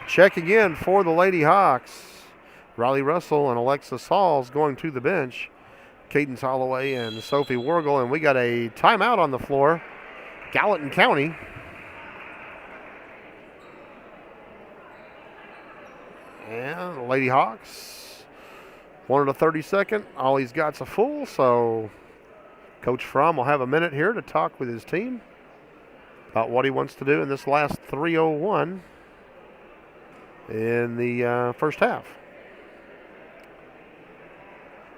Check again for the Lady Hawks. Riley Russell and Alexa Sauls going to the bench. Cadence Holloway and Sophie Wargle, and we got a timeout on the floor. Gallatin County. And the Lady Hawks wanted a 30-second. All he's got's a full, so Coach Fromm will have a minute here to talk with his team about what he wants to do in this last 3:01 in the first half.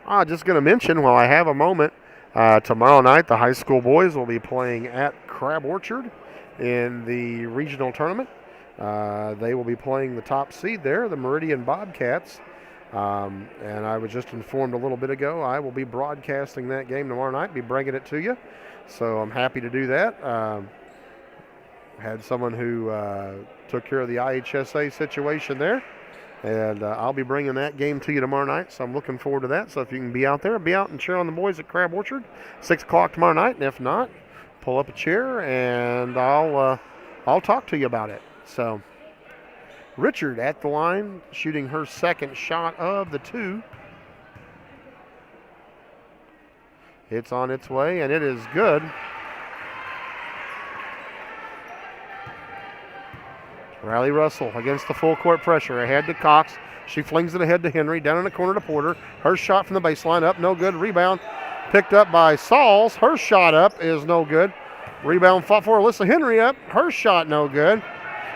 I'm just going to mention, while I have a moment, tomorrow night the high school boys will be playing at Crab Orchard in the regional tournament. They will be playing the top seed there, the Meridian Bobcats. And I was just informed a little bit ago I will be broadcasting that game tomorrow night, be bringing it to you. So I'm happy to do that. Had someone who took care of the IHSA situation there. And I'll be bringing that game to you tomorrow night, so I'm looking forward to that. So if you can be out there, be out and cheer on the boys at Crab Orchard, 6 o'clock tomorrow night. And if not, pull up a chair and I'll talk to you about it. So Richard at the line, shooting her second shot of the two. It's on its way, and it is good. Riley Russell against the full court pressure. Ahead to Cox. She flings it ahead to Henry. Down in the corner to Porter. Her shot from the baseline up. No good. Rebound picked up by Sauls. Her shot up is no good. Rebound fought for Alyssa Henry up. Her shot no good.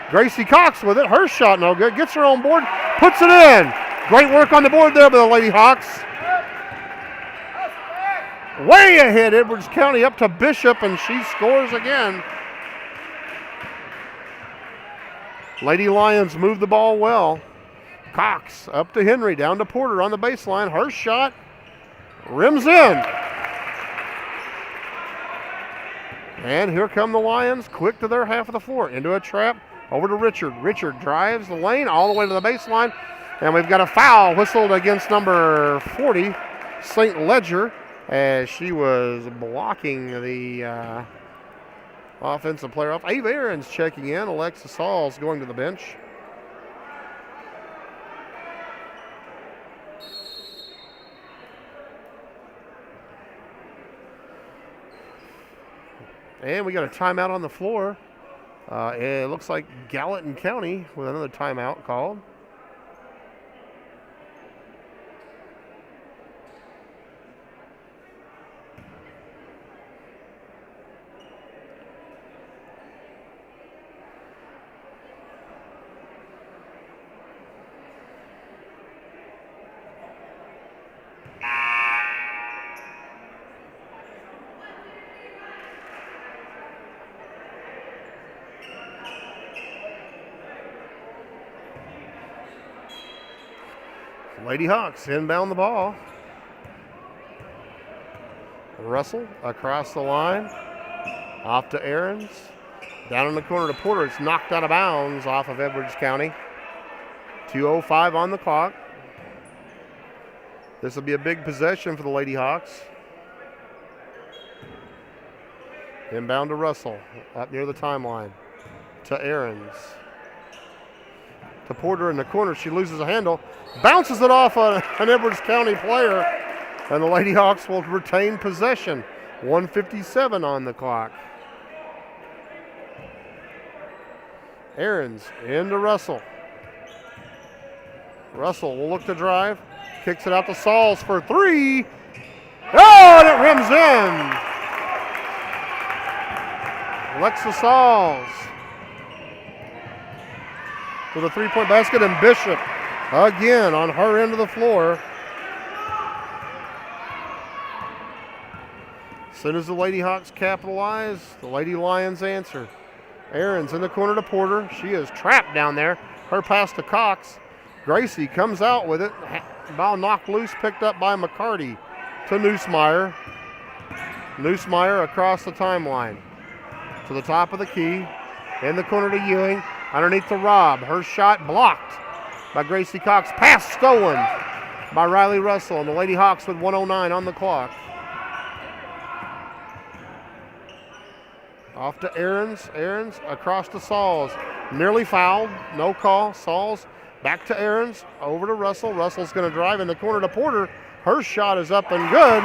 Gracie Cox with it. Her shot no good. Gets her on board. Puts it in. Great work on the board there by the Lady Hawks. Way ahead Edwards County up to Bishop, and she scores again. Lady Lions move the ball well. Cox up to Henry, down to Porter on the baseline. Her shot rims in. And here come the Lions, quick to their half of the floor. Into a trap, over to Richard. Richard drives the lane all the way to the baseline. And we've got a foul whistled against number 40, St. Ledger, as she was blocking the offensive player off. Ava Aaron's checking in. Alexa Sauls going to the bench. And we got a timeout on the floor. It looks like Gallatin County with another timeout called. Lady Hawks inbound the ball. Russell across the line. Off to Ahrens. Down in the corner to Porter. It's knocked out of bounds off of Edwards County. 2:05 on the clock. This will be a big possession for the Lady Hawks. Inbound to Russell, up near the timeline. To Ahrens. To Porter in the corner. She loses a handle. Bounces it off an Edwards County player. And the Lady Hawks will retain possession. 1:57 on the clock. Ahrens into Russell. Russell will look to drive. Kicks it out to Sauls for three. Oh, and it rims in. Alexa Sauls with a three-point basket, and Bishop again on her end of the floor. As soon as the Lady Hawks capitalize, the Lady Lions answer. Ahrens in the corner to Porter. She is trapped down there. Her pass to Cox. Gracie comes out with it. Ball knocked loose, picked up by McCarty to Neusmeyer. Neusmeyer across the timeline to the top of the key. In the corner to Ewing. Underneath to Robb. Her shot blocked by Gracie Cox. Pass stolen by Riley Russell. And the Lady Hawks with 1:09 on the clock. Off to Ahrens. Ahrens across to Sauls. Nearly fouled. No call. Sauls back to Ahrens. Over to Russell. Russell's going to drive in the corner to Porter. Her shot is up and good.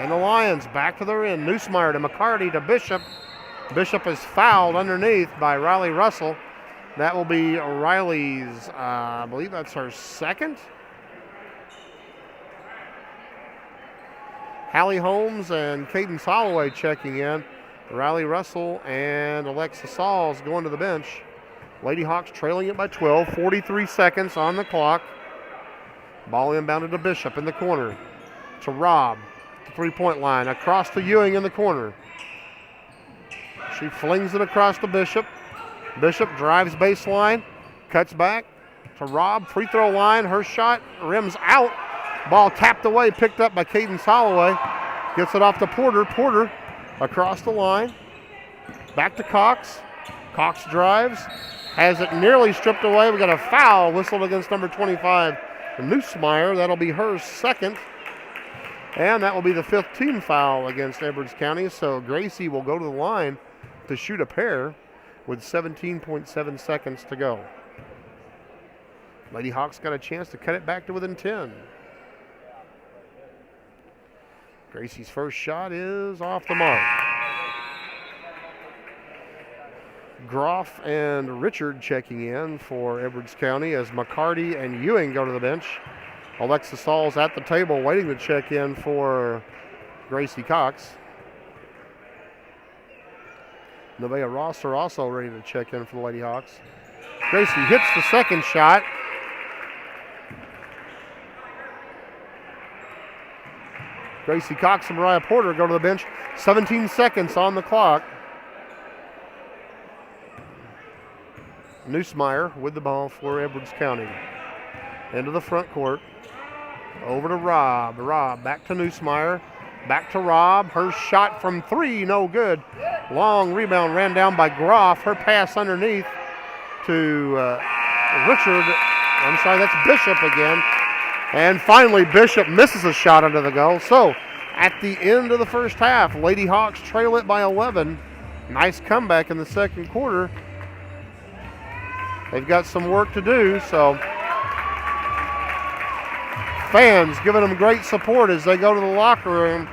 And the Lions back to their end. Neusmeyer to McCarty to Bishop. Bishop is fouled underneath by Riley Russell. That will be Riley's, I believe that's her second. Hallie Holmes and Cadence Holloway checking in. Riley Russell and Alexa Sauls going to the bench. Lady Hawks trailing it by 12. 43 seconds on the clock. Ball inbounded to Bishop in the corner. To Robb. The three-point line. Across to Ewing in the corner. She flings it across to Bishop. Bishop drives baseline. Cuts back to Robb. Free throw line. Her shot rims out. Ball tapped away, picked up by Cadence Holloway. Gets it off to Porter. Porter across the line. Back to Cox. Cox drives. Has it nearly stripped away. We got a foul whistled against number 25, Neusmeyer. That'll be her second. And that will be the fifth team foul against Edwards County. So Gracie will go to the line to shoot a pair with 17.7 seconds to go. Lady Hawks got a chance to cut it back to within 10. Gracie's first shot is off the mark. Groff and Richard checking in for Edwards County as McCarty and Ewing go to the bench. Alexa Sauls at the table waiting to check in for Gracie Cox. Nevaeh Rosser also ready to check in for the Lady Hawks. Gracie hits the second shot. Gracie Cox and Mariah Porter go to the bench. 17 seconds on the clock. Neusmeyer with the ball for Edwards County. Into the front court. Over to Robb. Robb back to Neusmeyer. Back to Robb. Her shot from three, no good. Long rebound ran down by Groff. Her pass underneath to Richard. I'm sorry, that's Bishop again. And finally, Bishop misses a shot under the goal. So, at the end of the first half, Lady Hawks trail it by 11. Nice comeback in the second quarter. They've got some work to do, so fans giving them great support as they go to the locker room.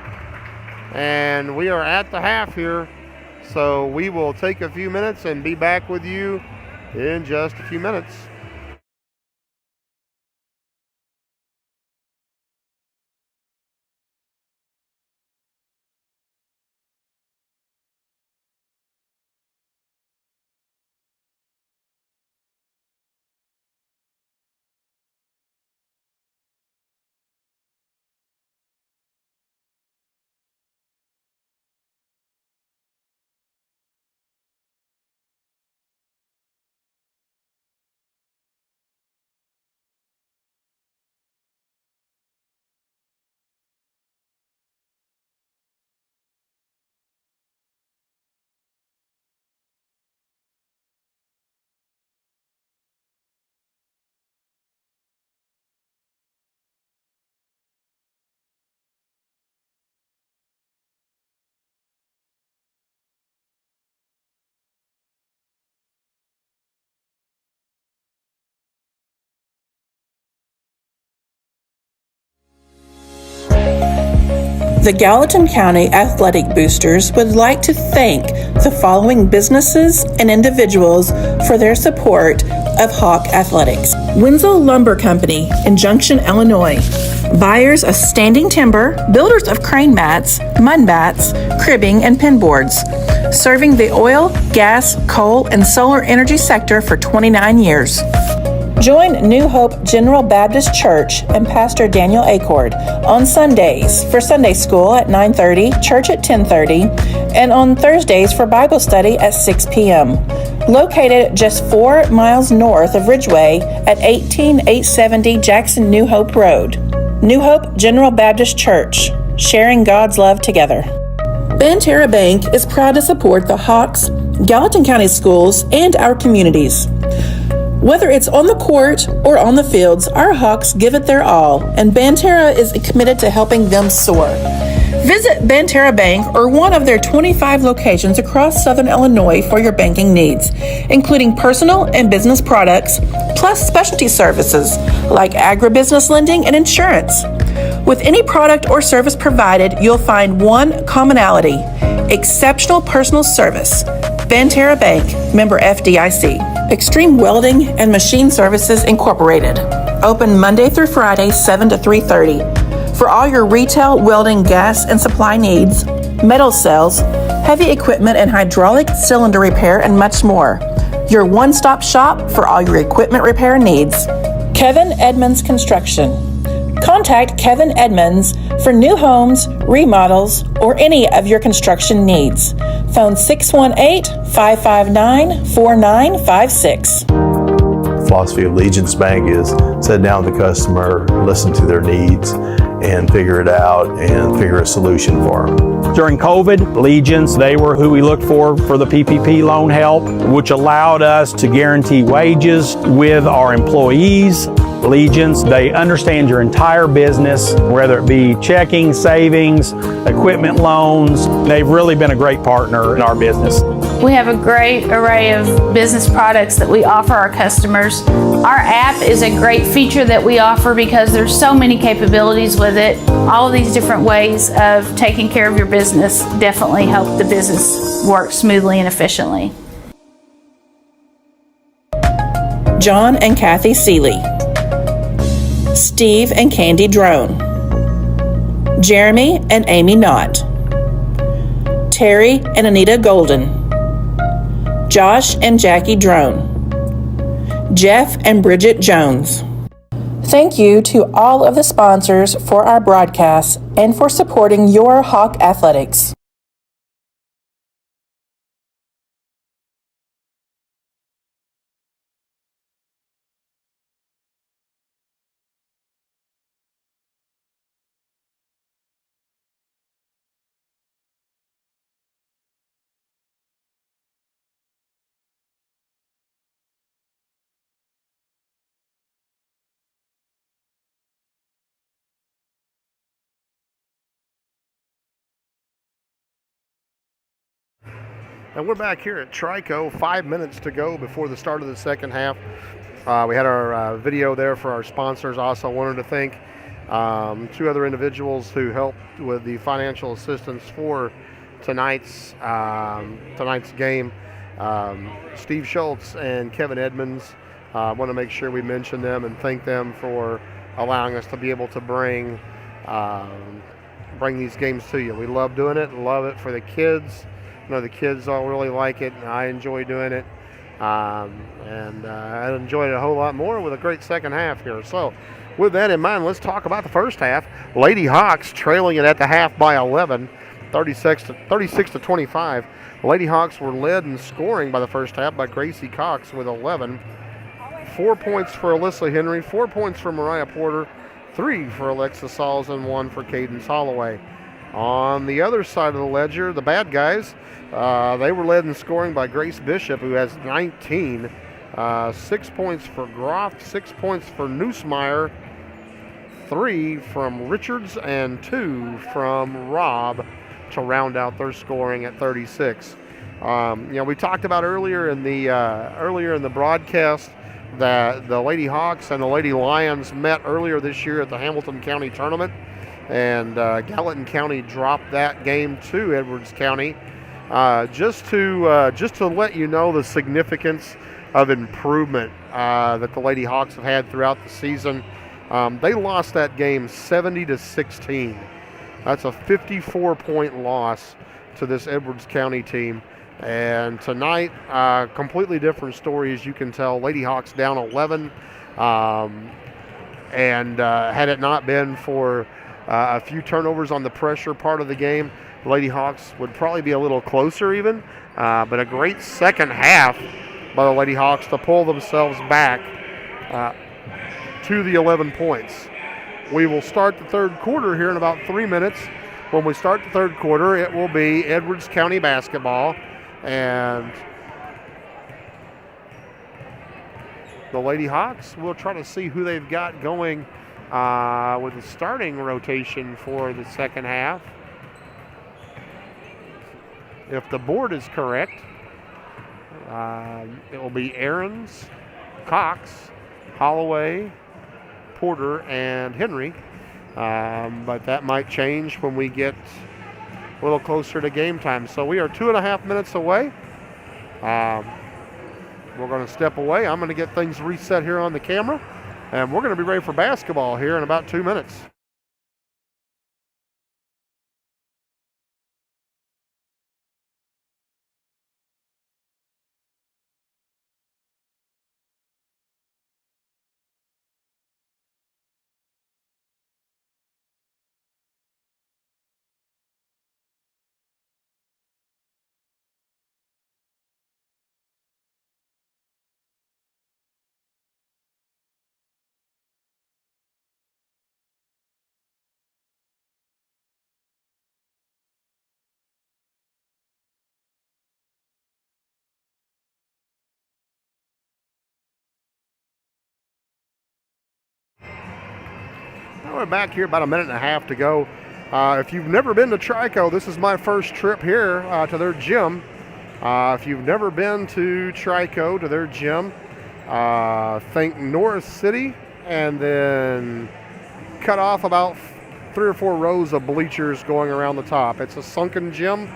And we are at the half here, so we will take a few minutes and be back with you in just a few minutes. The Gallatin County Athletic Boosters would like to thank the following businesses and individuals for their support of Hawk Athletics. Winslow Lumber Company in Junction, Illinois. Buyers of standing timber, builders of crane mats, mud bats, cribbing, and pin boards. Serving the oil, gas, coal, and solar energy sector for 29 years. Join New Hope General Baptist Church and Pastor Daniel Acord on Sundays for Sunday school at 9:30, church at 10:30, and on Thursdays for Bible study at 6 p.m. Located just 4 miles north of Ridgeway at 18870 Jackson New Hope Road. New Hope General Baptist Church, sharing God's love together. Banterra Bank is proud to support the Hawks, Gallatin County schools, and our communities. Whether it's on the court or on the fields, our Hawks give it their all, and Banterra is committed to helping them soar. Visit Banterra Bank or one of their 25 locations across Southern Illinois for your banking needs, including personal and business products, plus specialty services like agribusiness lending and insurance. With any product or service provided, you'll find one commonality: exceptional personal service. Banterra Bank, member FDIC. Extreme Welding and Machine Services Incorporated. Open Monday through Friday, 7 to 3:30. For all your retail welding, gas, and supply needs, metal cells, heavy equipment and hydraulic cylinder repair, and much more. Your one-stop shop for all your equipment repair needs. Kevin Edmonds Construction. Contact Kevin Edmonds for new homes, remodels, or any of your construction needs. Phone 618-559-4956. Philosophy of Allegiance Bank is sit down with the customer, listen to their needs, and figure it out and figure a solution for them. During COVID, Allegiance, they were who we looked for the PPP loan help, which allowed us to guarantee wages with our employees. Allegiance, they understand your entire business, whether it be checking, savings, equipment loans. They've really been a great partner in our business. We have a great array of business products that we offer our customers. Our app is a great feature that we offer because there's so many capabilities with it. All of these different ways of taking care of your business definitely help the business work smoothly and efficiently. John and Kathy Seeley. Steve and Candy Drone. Jeremy and Amy Knott. Terry and Anita Golden. Josh and Jackie Drone. Jeff and Bridget Jones. Thank you to all of the sponsors for our broadcasts and for supporting your Hawk Athletics. And we're back here at Trico, 5 minutes to go before the start of the second half. We had our video there for our sponsors. Also wanted to thank 2 other individuals who helped with the financial assistance for tonight's game. Steve Schultz and Kevin Edmonds. I want to make sure we mention them and thank them for allowing us to be able to bring these games to you. We love doing it, love it for the kids. You know, the kids all really like it, and I enjoy doing it. I enjoyed it a whole lot more with a great second half here. So with that in mind, let's talk about the first half. Lady Hawks trailing it at the half by 11, 36 to 25. Lady Hawks were led in scoring by the first half by Gracie Cox with 11. 4 points for Alyssa Henry, 4 points for Mariah Porter, 3 for Alexa Sauls, and 1 for Cadence Holloway. On the other side of the ledger, the bad guys, they were led in scoring by Grace Bishop, who has 19. 6 points for Groff, 6 points for Neusmeyer, 3 from Richards, and 2 from Robb to round out their scoring at 36. We talked about earlier in the broadcast that the Lady Hawks and the Lady Lions met earlier this year at the Hamilton County Tournament. and Gallatin County dropped that game to Edwards County. Just to let you know the significance of improvement that the Lady Hawks have had throughout the season. They lost that game 70-16. That's a 54-point loss to this Edwards County team. And tonight, completely different story, as you can tell. Lady Hawks down 11. And had it not been for a few turnovers on the pressure part of the game, the Lady Hawks would probably be a little closer even. But a great second half by the Lady Hawks to pull themselves back to the 11 points. We will start the third quarter here in about 3 minutes. When we start the third quarter, it will be Edwards County basketball. And the Lady Hawks, we'll try to see who they've got going with the starting rotation for the second half. If the board is correct, it will be Aarons, Cox, Holloway, Porter, and Henry. But that might change when we get a little closer to game time. So we are 2.5 minutes away. We're going to step away. I'm going to get things reset here on the camera, and we're going to be ready for basketball here in about 2 minutes. We're back here, about 1.5 minutes to go. If you've never been to Trico, this is my first trip here to their gym. If you've never been to Trico, to their gym, think North City, and then cut off about 3 or 4 rows of bleachers going around the top. It's a sunken gym.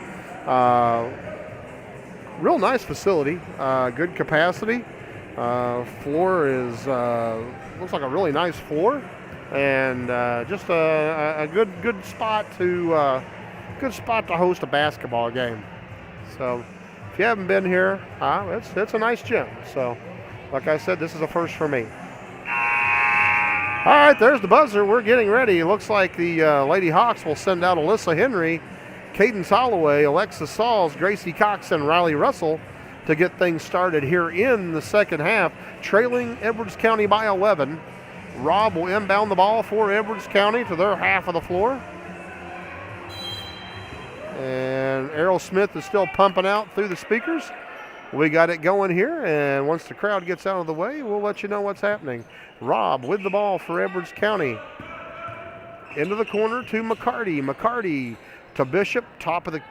Real nice facility, good capacity. Floor is looks like a really nice floor. And just a good spot to host a basketball game. So if you haven't been here, it's a nice gym. So like I said, this is a first for me. All right, there's the buzzer. We're getting ready. It looks like the Lady Hawks will send out Alyssa Henry, Cadence Holloway, Alexa Sauls, Gracie Cox, and Riley Russell to get things started here in the second half, trailing Edwards County by 11. Rob will inbound the ball for Edwards County to their half of the floor. And Errol Smith is still pumping out through the speakers. We got it going here, and once the crowd gets out of the way, we'll let you know what's happening. Rob with the ball for Edwards County. Into the corner to McCarty. McCarty to Bishop, top of the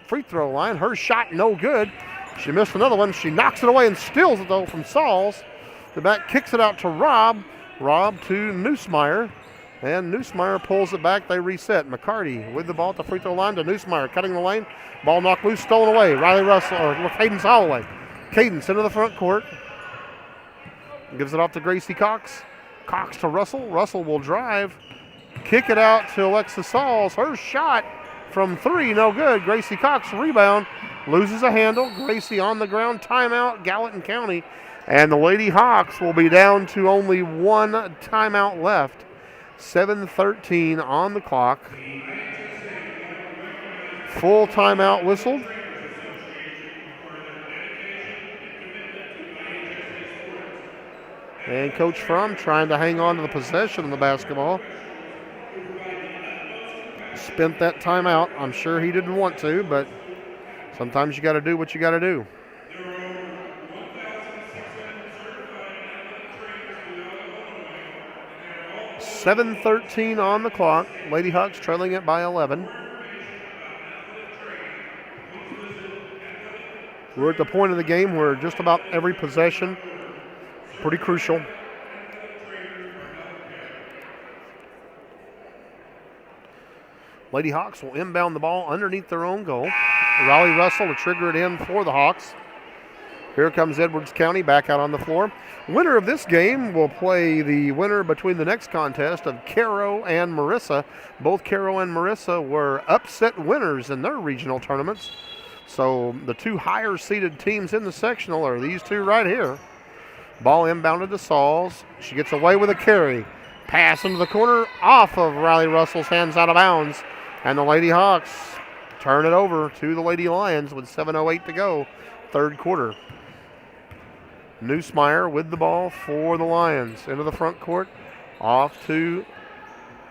free throw line. Her shot no good. She missed another one. She knocks it away and steals it, though, from Sauls. The back kicks it out to Rob. Rob to Neusmeyer, and Neusmeyer pulls it back. They reset. McCarty with the ball at the free throw line to Neusmeyer, cutting the lane. Ball knocked loose, stolen away. Riley Russell, or Cadence Holloway. Cadence into the front court. Gives it off to Gracie Cox. Cox to Russell. Russell will drive. Kick it out to Alexa Sauls. Her shot from 3, no good. Gracie Cox rebound. Loses a handle. Gracie on the ground. Timeout, Gallatin County. And the Lady Hawks will be down to only 1 timeout left. 7:13 on the clock. Full timeout whistled. And Coach Fromm trying to hang on to the possession of the basketball. Spent that timeout. I'm sure he didn't want to, but sometimes you got to do what you got to do. 7:13 on the clock. Lady Hawks trailing it by 11. We're at the point of the game where just about every possession, pretty crucial. Lady Hawks will inbound the ball underneath their own goal. Riley Russell to trigger it in for the Hawks. Here comes Edwards County back out on the floor. Winner of this game will play the winner between the next contest of Caro and Marissa. Both Caro and Marissa were upset winners in their regional tournaments. So the two higher seeded teams in the sectional are these two right here. Ball inbounded to Sauls. She gets away with a carry. Pass into the corner off of Riley Russell's hands out of bounds. And the Lady Hawks turn it over to the Lady Lions with 7:08 to go, third quarter. Neusmeyer with the ball for the Lions. Into the front court. Off to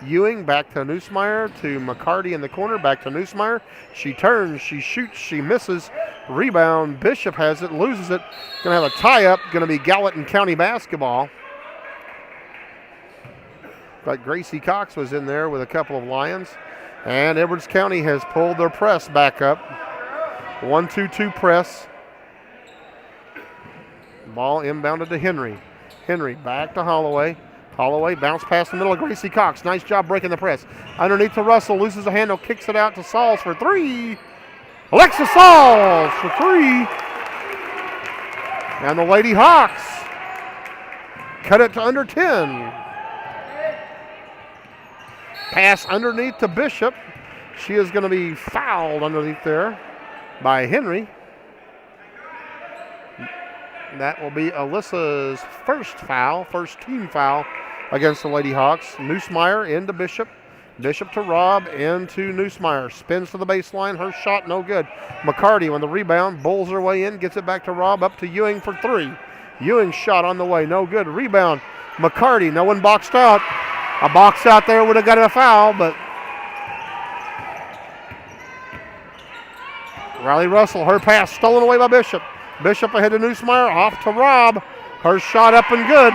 Ewing. Back to Neusmeyer. To McCarty in the corner. Back to Neusmeyer. She turns. She shoots. She misses. Rebound. Bishop has it. Loses it. Going to have a tie-up. Going to be Gallatin County basketball. But Gracie Cox was in there with a couple of Lions. And Edwards County has pulled their press back up. 1-2-2 press. Ball inbounded to Henry. Henry back to Holloway. Holloway bounce past the middle of Gracie Cox. Nice job breaking the press. Underneath to Russell. Loses the handle. Kicks it out to Sauls for three. Alexa Sauls for three. And the Lady Hawks cut it to under 10. Pass underneath to Bishop. She is going to be fouled underneath there by Henry. That will be Alyssa's first foul, first team foul against the Lady Hawks. Neusmeyer into Bishop. Bishop to Robb, into Neusmeyer. Spins to the baseline. Her shot no good. McCarty on the rebound. Bowls her way in. Gets it back to Robb. Up to Ewing for three. Ewing's shot on the way. No good. Rebound. McCarty. No one boxed out. A box out there would have got a foul, but Riley Russell, her pass stolen away by Bishop. Bishop ahead to Neusmeyer, off to Robb. Her shot up and good.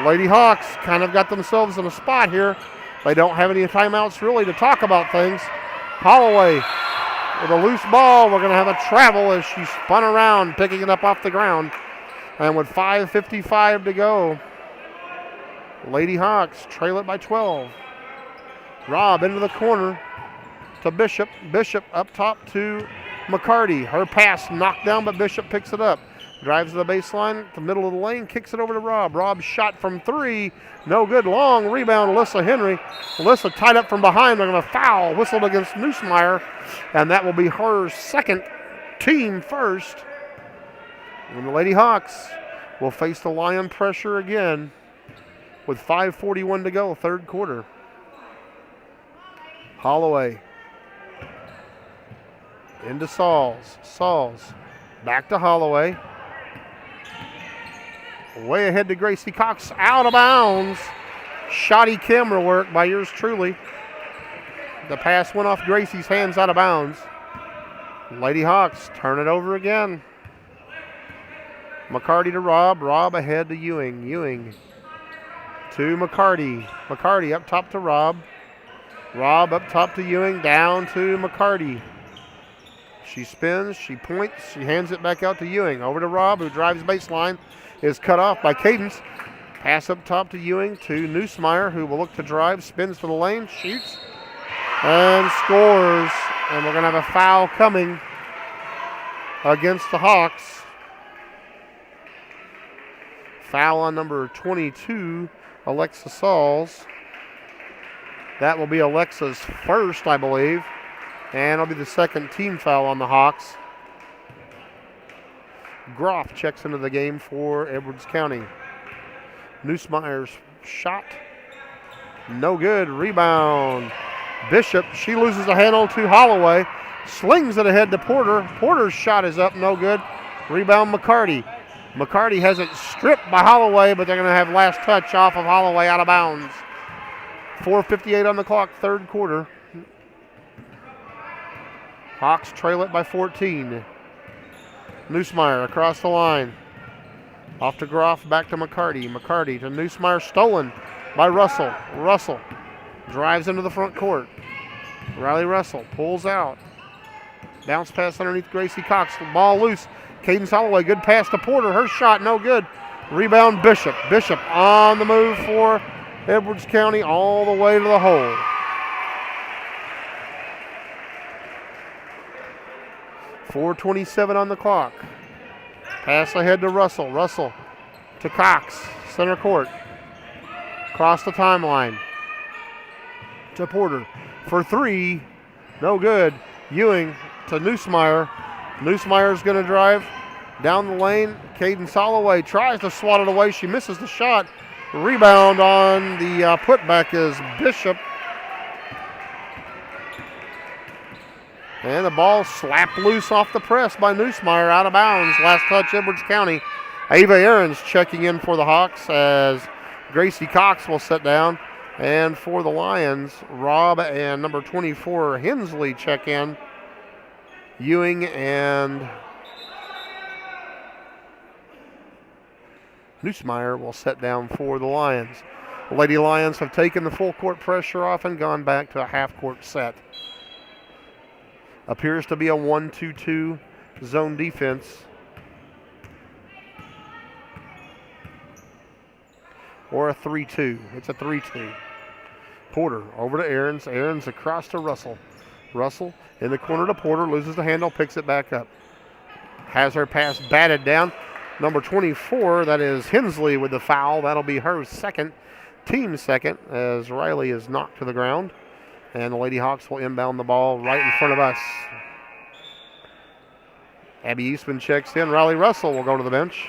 Lady Hawks kind of got themselves in a spot here. They don't have any timeouts really to talk about things. Holloway with a loose ball. We're going to have a travel as she spun around, picking it up off the ground. And with 5:55 to go, Lady Hawks trail it by 12. Robb into the corner to Bishop. Bishop up top to McCarty. Her pass knocked down, but Bishop picks it up. Drives to the baseline, the middle of the lane, kicks it over to Robb. Robb shot from three. No good. Long rebound, Alyssa Henry. Alyssa tied up from behind. They're going to foul. Whistled against Neusmeyer, and that will be her second, team first. And the Lady Hawks will face the Lion pressure again with 5:41 to go, third quarter. Holloway into Sauls. Sauls back to Holloway. Way ahead to Gracie Cox, out of bounds. Shoddy camera work by yours truly. The pass went off Gracie's hands, out of bounds. Lady Hawks turn it over again. McCarty to Robb. Robb ahead to Ewing. Ewing to McCarty. McCarty up top to Robb. Robb up top to Ewing. Down to McCarty. She spins. She points. She hands it back out to Ewing. Over to Robb, who drives baseline. Is cut off by Cadence. Pass up top to Ewing to Neusmeyer, who will look to drive. Spins to the lane. Shoots. And scores. And we're going to have a foul coming against the Hawks. Foul on number 22, Alexa Sauls. That will be Alexa's first, I believe. And it'll be the second team foul on the Hawks. Groff checks into the game for Edwards County. Neusmeyer's shot. No good. Rebound. Bishop, she loses a handle to Holloway. Slings it ahead to Porter. Porter's shot is up. No good. Rebound McCarty. McCarty has it stripped by Holloway, but they're going to have last touch off of Holloway, out of bounds. 4:58 on the clock, third quarter. Hawks trail it by 14. Neusmeyer across the line. Off to Groff, back to McCarty. McCarty to Neusmeyer, stolen by Russell. Russell drives into the front court. Riley Russell pulls out. Bounce pass underneath Gracie Cox. Ball loose. Cadence Holloway, good pass to Porter. Her shot no good. Rebound Bishop. Bishop on the move for Edwards County all the way to the hole. .4:27 on the clock. Pass ahead to Russell. Russell to Cox, center court. Across the timeline to Porter for three. No good. Ewing to Neusmeyer. Neusmeyer's going to drive down the lane. Caden Soloway tries to swat it away. She misses the shot. Rebound on the putback is Bishop. And the ball slapped loose off the press by Neusmeyer, out of bounds. Last touch, Edwards County. Ava Ahrens checking in for the Hawks as Gracie Cox will sit down. And for the Lions, Robb and number 24, Hensley, check in. Ewing and Neusmeyer will sit down for the Lions. The Lady Lions have taken the full court pressure off and gone back to a half court set. Appears to be a 1-2-2 zone defense. Or a 3-2. It's a 3-2. Porter over to Ahrens. Ahrens across to Russell. Russell in the corner to Porter. Loses the handle. Picks it back up. Has her pass batted down. Number 24, that is Hensley with the foul. That'll be her second. Team second as Riley is knocked to the ground. And the Lady Hawks will inbound the ball right in front of us. Abby Eastman checks in. Riley Russell will go to the bench.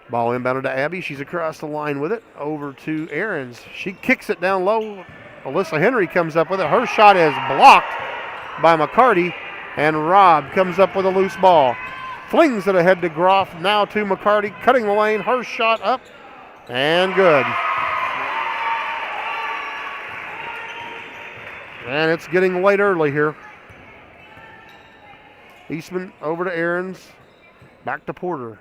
Ball inbounded to Abby. She's across the line with it. Over to Ahrens. She kicks it down low. Alyssa Henry comes up with it. Her shot is blocked by McCarty. And Robb comes up with a loose ball. Flings it ahead to Groff. Now to McCarty. Cutting the lane. Her shot up. And good. And it's getting late early here. Eastman over to Ahrens. Back to Porter.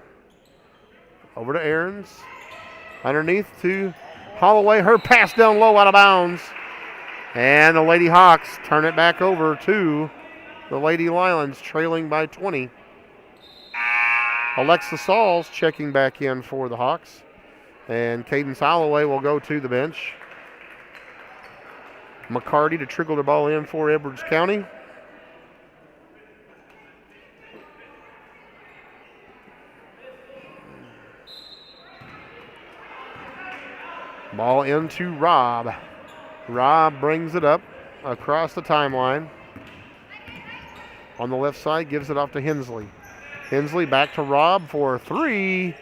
Over to Ahrens. Underneath to Holloway. Her pass down low, out of bounds. And the Lady Hawks turn it back over to the Lady Lions, trailing by 20. Alexa Sauls checking back in for the Hawks. And Cadence Holloway will go to the bench. McCarty to trickle the ball in for Edwards County. Ball into Robb. Robb brings it up across the timeline. On the left side, gives it off to Hensley. Hensley back to Robb for three.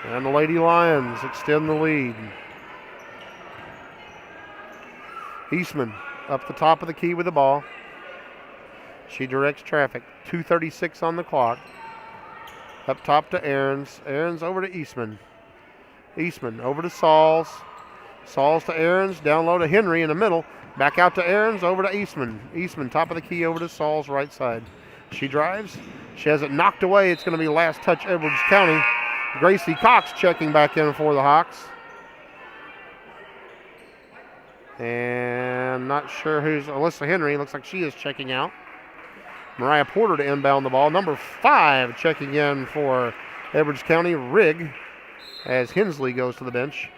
And the Lady Lions extend the lead. Eastman up the top of the key with the ball. She directs traffic. 2:36 on the clock. Up top to Ahrens. Ahrens over to Eastman. Eastman over to Sauls. Sauls to Ahrens. Down low to Henry in the middle. Back out to Ahrens. Over to Eastman. Eastman top of the key over to Sauls right side. She drives. She has it knocked away. It's going to be last touch Edwards County. Gracie Cox checking back in for the Hawks. And not sure who's Alyssa Henry. Looks like she is checking out. Mariah Porter to inbound the ball. Number 5 checking in for Edwards County, Rigg, as Hensley goes to the bench.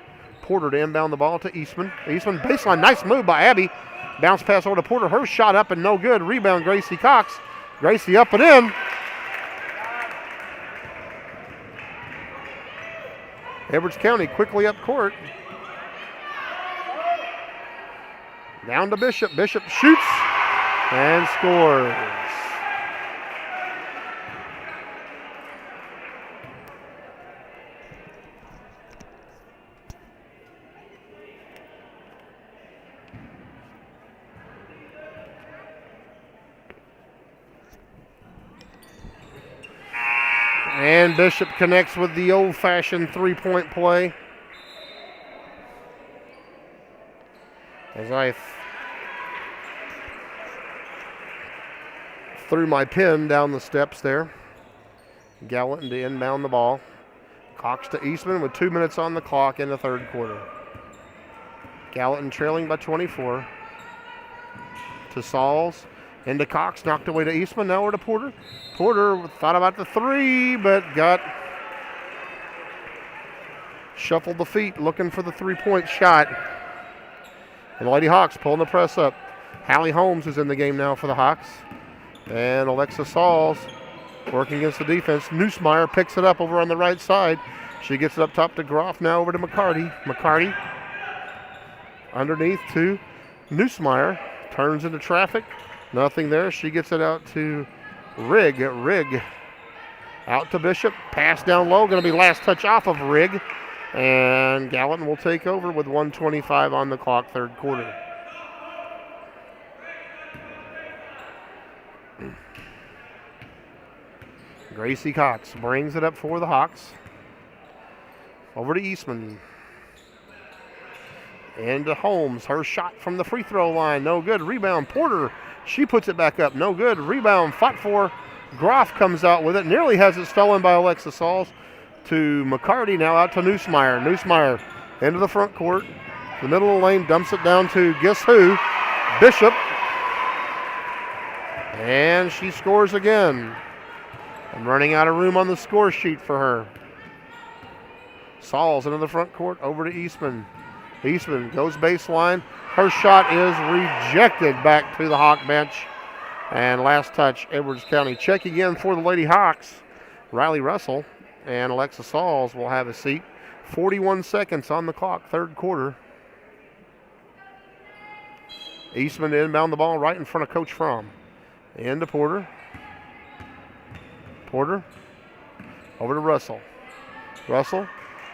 Porter to inbound the ball to Eastman. Eastman baseline, nice move by Abby. Bounce pass over to Porter. Her shot up and no good. Rebound Gracie Cox. Gracie up and in. Edwards County quickly up court. Down to Bishop. Bishop shoots and scores. And Bishop connects with the old-fashioned three-point play. As I threw my pin down the steps there. Gallatin to inbound the ball. Cox to Eastman with 2 minutes on the clock in the third quarter. Gallatin trailing by 24. To Sauls. Into Cox, knocked away to Eastman, now over to Porter. Porter thought about the three, but shuffled the feet, looking for the three-point shot. And the Lady Hawks pulling the press up. Hallie Holmes is in the game now for the Hawks. And Alexa Sauls working against the defense. Neusmeyer picks it up over on the right side. She gets it up top to Groff, now over to McCarty. McCarty underneath to Neusmeyer. Turns into traffic. Nothing there. She gets it out to Rigg. Rigg out to Bishop. Pass down low. Going to be last touch off of Rigg. And Gallatin will take over with 1:25 on the clock, third quarter. Gracie Cox brings it up for the Hawks. Over to Eastman. Into Holmes. Her shot from the free throw line. No good. Rebound. Porter. She puts it back up. No good. Rebound. Fought for. Groff comes out with it. Nearly has it stolen by Alexa Sauls. To McCarty. Now out to Neusmeyer. Neusmeyer into the front court. The middle of the lane. Dumps it down to guess who? Bishop. And she scores again. I'm running out of room on the score sheet for her. Sauls into the front court. Over to Eastman. Eastman goes baseline. Her shot is rejected back to the Hawk bench. And last touch, Edwards County. Checking in for the Lady Hawks. Riley Russell and Alexa Sauls will have a seat. 41 seconds on the clock, third quarter. Eastman to inbound the ball right in front of Coach Fromm. Into Porter. Porter over to Russell. Russell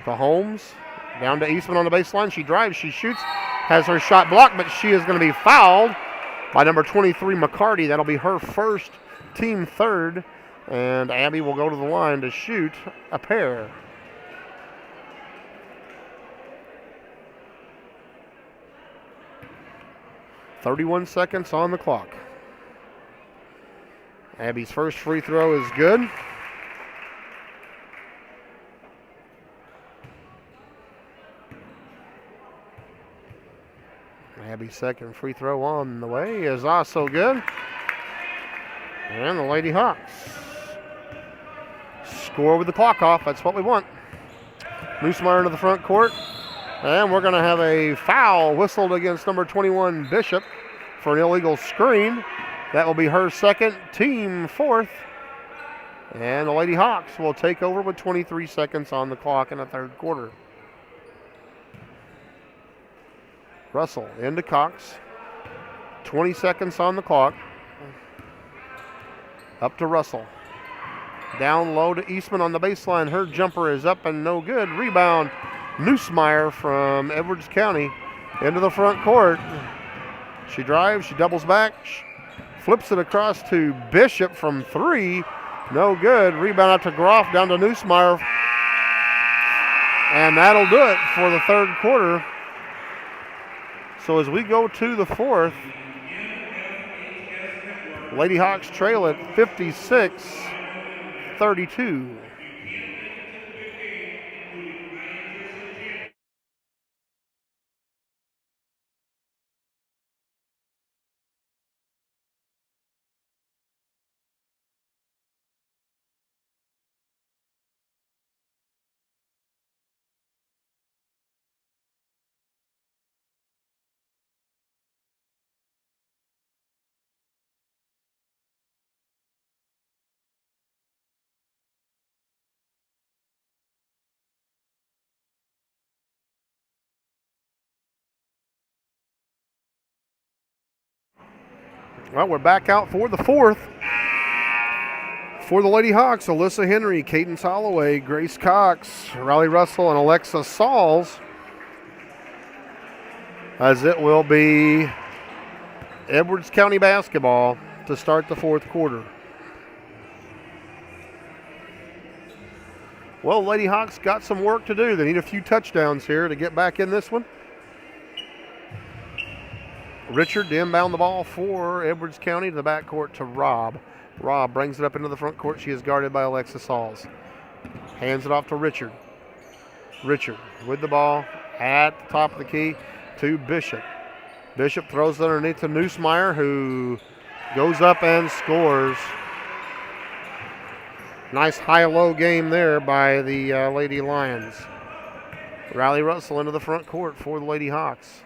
to Holmes. Down to Eastman on the baseline. She drives, she shoots, has her shot blocked, but she is going to be fouled by number 23, McCarty. That'll be her first, team third. And Abby will go to the line to shoot a pair. .31 seconds on the clock. Abby's first free throw is good. Abby's second free throw on the way is also good. And the Lady Hawks score with the clock off. That's what we want. Neusmeyer into the front court. And we're going to have a foul whistled against number 21, Bishop, for an illegal screen. That will be her second, team fourth. And the Lady Hawks will take over with 23 seconds on the clock in the third quarter. Russell into Cox. 20 seconds on the clock. Up to Russell. Down low to Eastman on the baseline. Her jumper is up and no good. Rebound, Neusmeyer from Edwards County into the front court. She drives, she doubles back, flips it across to Bishop from three. No good. Rebound out to Groff, down to Neusmeyer. And that'll do it for the third quarter. So as we go to the fourth, Lady Hawks trail at 56-32. Well, we're back out for the fourth. For the Lady Hawks, Alyssa Henry, Cadence Holloway, Grace Cox, Riley Russell, and Alexa Sauls. As it will be Edwards County basketball to start the fourth quarter. Well, Lady Hawks got some work to do. They need a few touchdowns here to get back in this one. Richard to inbound the ball for Edwards County to the backcourt to Robb. Robb brings it up into the front court. She is guarded by Alexa Sauls. Hands it off to Richard. Richard with the ball at the top of the key to Bishop. Bishop throws it underneath to Neusmeyer, who goes up and scores. Nice high-low game there by the Lady Lions. Riley Russell into the front court for the Lady Hawks.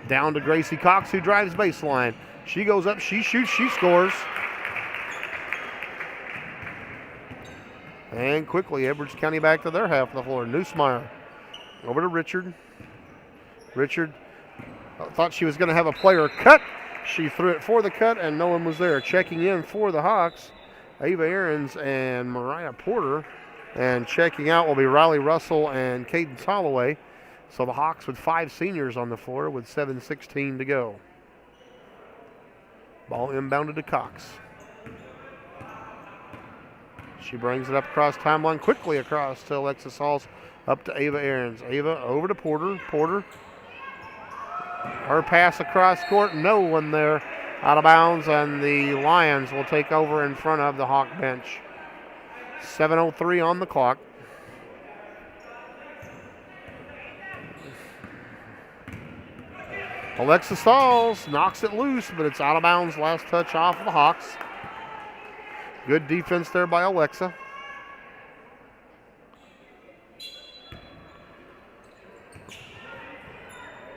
Down to Gracie Cox, who drives baseline. She goes up, she shoots, she scores. And quickly, Edwards County back to their half of the floor. Neusmeyer over to Richard. Richard thought she was going to have a player cut. She threw it for the cut, and no one was there. Checking in for the Hawks, Ava Ahrens and Mariah Porter. And checking out will be Riley Russell and Cadence Holloway. So the Hawks with 5 seniors on the floor with 7:16 to go. Ball inbounded to Cox. She brings it up across timeline, quickly across to Alexis Halls, up to Ava Ahrens. Ava over to Porter. Porter. Her pass across court, no one there, out of bounds, and the Lions will take over in front of the Hawk bench. 7:03 on the clock. Alexis Halls knocks it loose, but it's out of bounds. Last touch off of the Hawks. Good defense there by Alexa.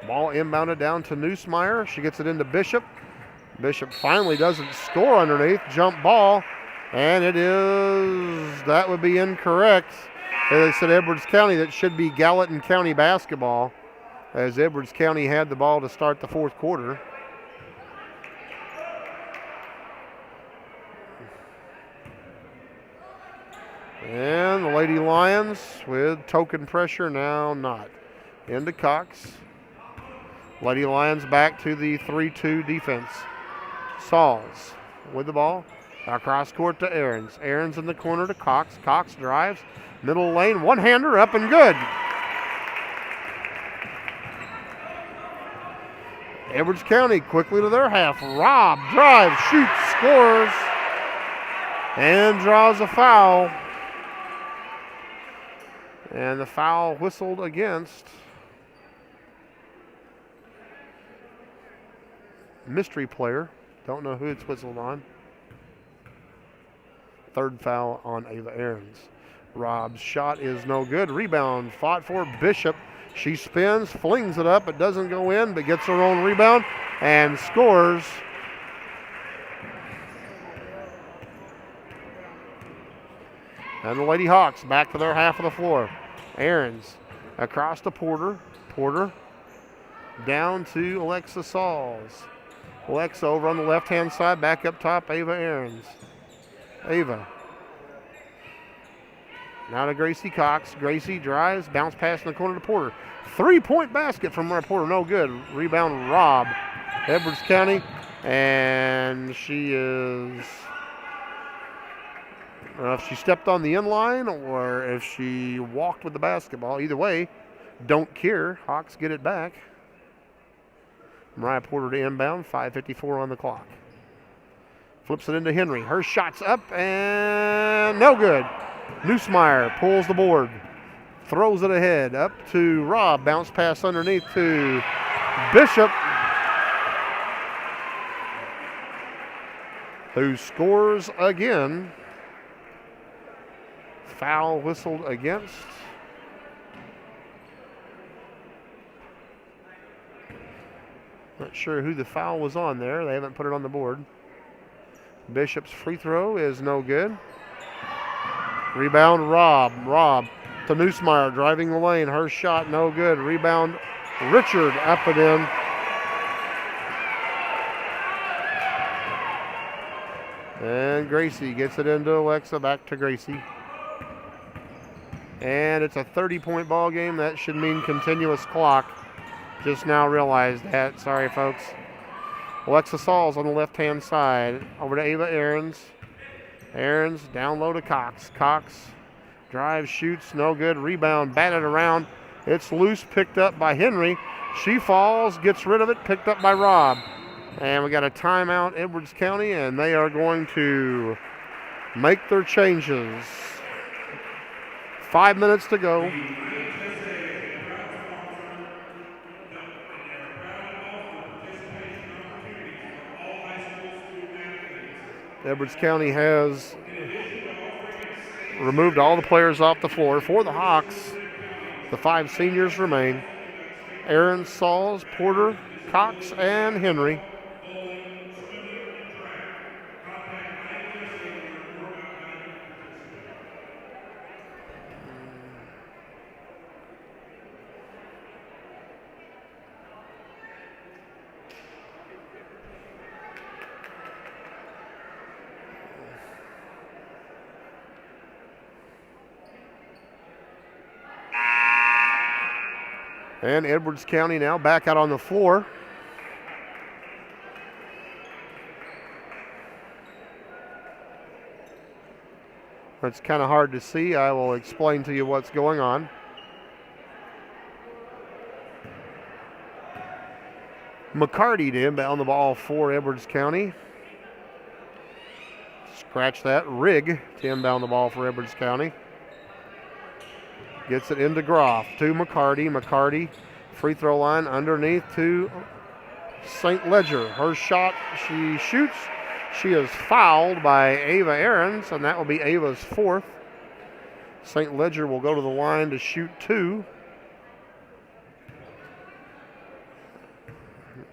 Ball inbounded down to Neusmeyer. She gets it into Bishop. Bishop finally doesn't score underneath. Jump ball. And that would be incorrect. They said Edwards County. That should be Gallatin County basketball, as Edwards County had the ball to start the fourth quarter. And the Lady Lions with token pressure, now not. Into Cox. Lady Lions back to the 3-2 defense. Sauls with the ball. Across court to Ahrens. Ahrens in the corner to Cox. Cox drives. Middle lane, one-hander up and good. Edwards County quickly to their half. Robb drives, shoots, scores, and draws a foul. And the foul whistled against mystery player. Don't know who it's whistled on. Third foul on Ava Ahrens. Robb's shot is no good. Rebound fought for Bishop. She spins, flings it up. It doesn't go in, but gets her own rebound and scores. And the Lady Hawks back to their half of the floor. Ahrens across to Porter. Porter down to Alexa Sauls. Alexa over on the left-hand side, back up top, Ava Ahrens. Ava. Now to Gracie Cox. Gracie drives, bounce pass in the corner to Porter. 3-point basket from Mariah Porter, no good. Rebound Robb. Edwards County, and she is... I don't know if she stepped on the inline or if she walked with the basketball. Either way, don't care. Hawks get it back. Mariah Porter to inbound, 5:54 on the clock. Flips it into Henry. Her shot's up and no good. Neusmeyer pulls the board. Throws it ahead. Up to Robb. Bounce pass underneath to Bishop, who scores again. Foul whistled against. Not sure who the foul was on there. They haven't put it on the board. Bishop's free throw is no good. Rebound Robb. Robb to Neusmeyer driving the lane. Her shot no good. Rebound Richard up and in. And Gracie gets it into Alexa. Back to Gracie. And it's a 30-point ball game. That should mean continuous clock. Just now realized that. Sorry, folks. Alexa Sauls on the left-hand side. Over to Ava Ahrens. Ahrens down low to Cox. Cox drives, shoots, no good. Rebound, batted around. It's loose, picked up by Henry. She falls, gets rid of it, picked up by Robb. And we got a timeout, Edwards County, and they are going to make their changes. 5 minutes to go. Edwards County has removed all the players off the floor. For the Hawks, the 5 seniors remain. Aaron, Sauls, Porter, Cox, and Henry. And Edwards County now back out on the floor. It's kind of hard to see. I will explain to you what's going on. McCarty to inbound the ball for Edwards County. Scratch that. Rigg to inbound the ball for Edwards County. Gets it into Groff to McCarty. McCarty, free throw line underneath to St. Ledger. Her shot, she shoots. She is fouled by Ava Ahrens, and that will be Ava's 4th. St. Ledger will go to the line to shoot 2.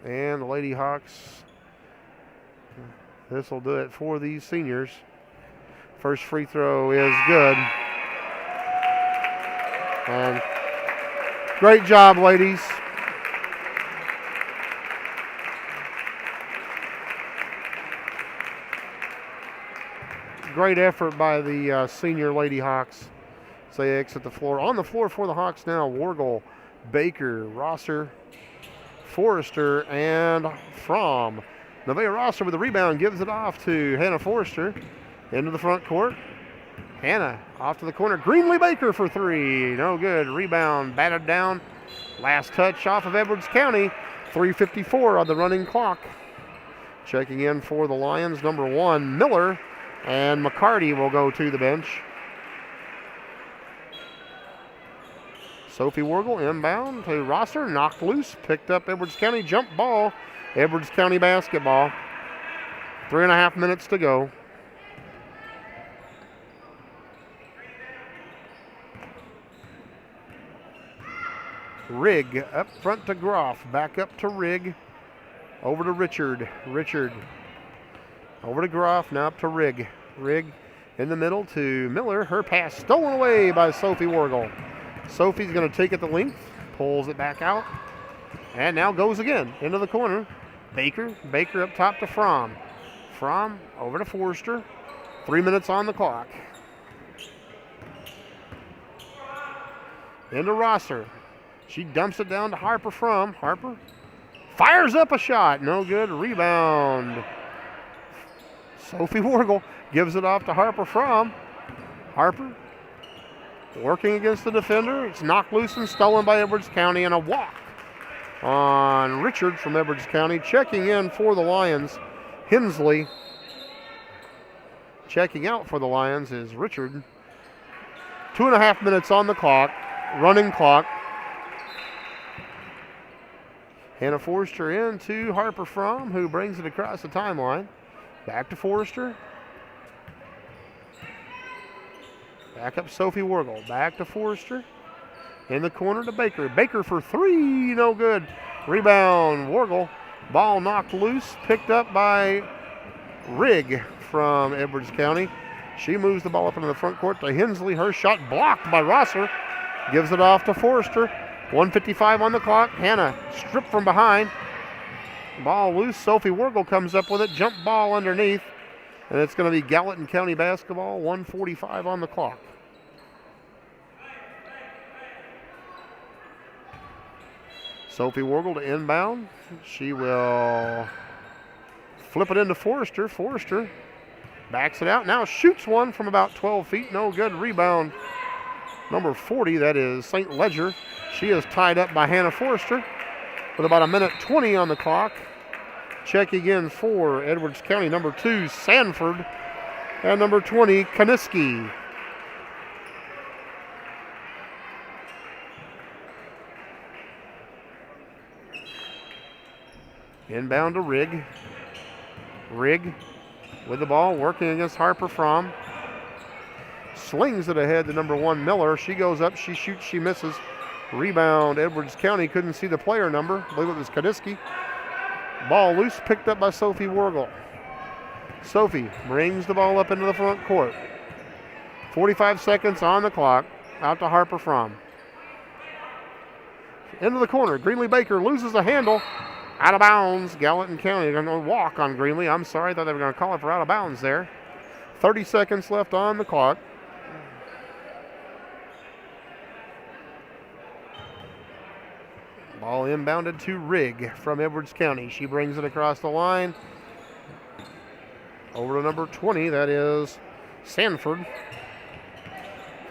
And the Lady Hawks, this will do it for these seniors. First free throw is good. And great job, ladies. Great effort by the senior Lady Hawks as they exit the floor. On the floor for the Hawks now, Wargle, Baker, Rosser, Forrester, and Fromm. Nevaeh Rosser with the rebound gives it off to Hannah Forrester into the front court. Hannah off to the corner. Greenlee Baker for 3. No good. Rebound batted down. Last touch off of Edwards County. 3:54 on the running clock. Checking in for the Lions, number 1, Miller. And McCarty will go to the bench. Sophie Wargle inbound to Rosser. Knocked loose. Picked up Edwards County. Jump ball. Edwards County basketball. 3.5 minutes to go. Rigg up front to Groff. Back up to Rigg. Over to Richard. Richard over to Groff. Now up to Rigg. Rigg in the middle to Miller. Her pass stolen away by Sophie Wargle. Sophie's going to take it the length. Pulls it back out. And now goes again into the corner. Baker. Baker up top to Fromm. Fromm over to Forrester. 3 minutes on the clock. Into Rosser. She dumps it down to Harper Fromm. Harper fires up a shot. No good. Rebound. Sophie Wargle gives it off to Harper Fromm. Harper working against the defender. It's knocked loose and stolen by Edwards County, and a walk on Richard from Edwards County. Checking in for the Lions, Hensley. Checking out for the Lions is Richard. 2.5 minutes on the clock. Running clock. Hannah Forrester in to Harper Fromm, who brings it across the timeline. Back to Forrester. Back up Sophie Wargle. Back to Forrester. In the corner to Baker. Baker for 3. No good. Rebound. Wargle. Ball knocked loose. Picked up by Rigg from Edwards County. She moves the ball up into the front court to Hensley. Her shot blocked by Rosser. Gives it off to Forrester. 1:55 on the clock. Hannah stripped from behind. Ball loose. Sophie Wargle comes up with it. Jump ball underneath. And it's going to be Gallatin County basketball. 1:45 on the clock. Sophie Wargle to inbound. She will flip it into Forrester. Forrester backs it out. Now shoots one from about 12 feet. No good. Rebound. Number 40, that is St. Ledger. She is tied up by Hannah Forrester with about 1:20 on the clock. Checking in for Edwards County, number 2, Sanford, and number 20, Kaniski. Inbound to Rigg. Rigg with the ball, working against Harper Fromm. Slings it ahead to number 1, Miller. She goes up, she shoots, she misses. Rebound, Edwards County. Couldn't see the player number. I believe it was Kaniski. Ball loose, picked up by Sophie Wargle. Sophie brings the ball up into the front court. 45 seconds on the clock. Out to Harper Fromm. Into the corner. Greenlee Baker loses the handle. Out of bounds. Gallatin County going to walk on Greenlee. I'm sorry, I thought they were going to call it for out of bounds there. 30 seconds left on the clock. Ball inbounded to Rigg from Edwards County. She brings it across the line. Over to number 20, that is Sanford.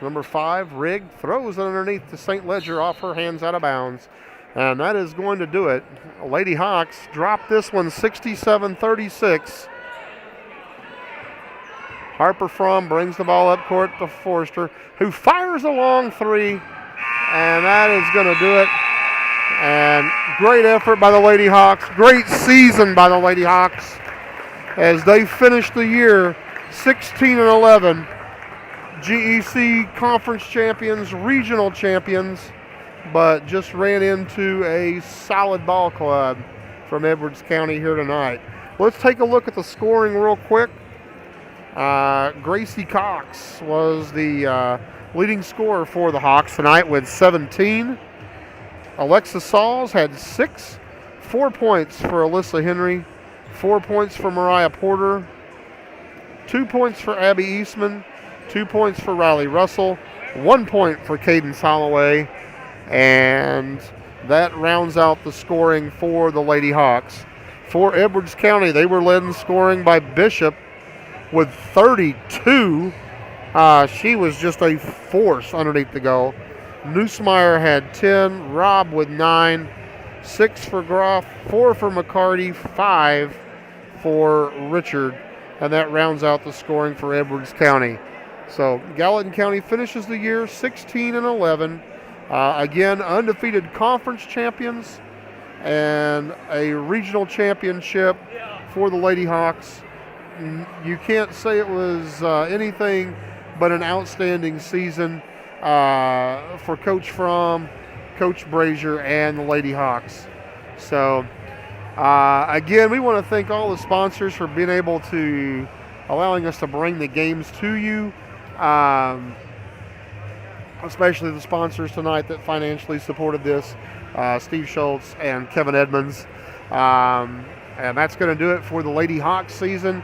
Number 5, Rigg throws it underneath to St. Ledger, off her hands, out of bounds. And that is going to do it. Lady Hawks dropped this one 67-36. Harper Fromm brings the ball up court to Forster, who fires a long 3. And that is going to do it. And great effort by the Lady Hawks. Great season by the Lady Hawks as they finished the year 16-11. GEC conference champions, regional champions, but just ran into a solid ball club from Edwards County here tonight. Let's take a look at the scoring real quick. Gracie Cox was the leading scorer for the Hawks tonight with 17. Alexa Sauls had 6. 4 points for Alyssa Henry. 4 points for Mariah Porter. 2 points for Abby Eastman. 2 points for Riley Russell. 1 point for Cadence Holloway. And that rounds out the scoring for the Lady Hawks. For Edwards County, they were led in scoring by Bishop with 32. She was just a force underneath the goal. Neusmeyer had 10. Robb with 9. 6 for Groff. 4 for McCarty. 5 for Richard. And that rounds out the scoring for Edwards County. So Gallatin County finishes the year 16-11. Again, undefeated conference champions and a regional championship for the Lady Hawks. You can't say it was anything but an outstanding season for Coach Fromm, Coach Brazier, and the Lady Hawks. So again, we want to thank all the sponsors for being able to allowing us to bring the games to you. Especially the sponsors tonight that financially supported this, Steve Schultz and Kevin Edmonds. And that's going to do it for the Lady Hawks season.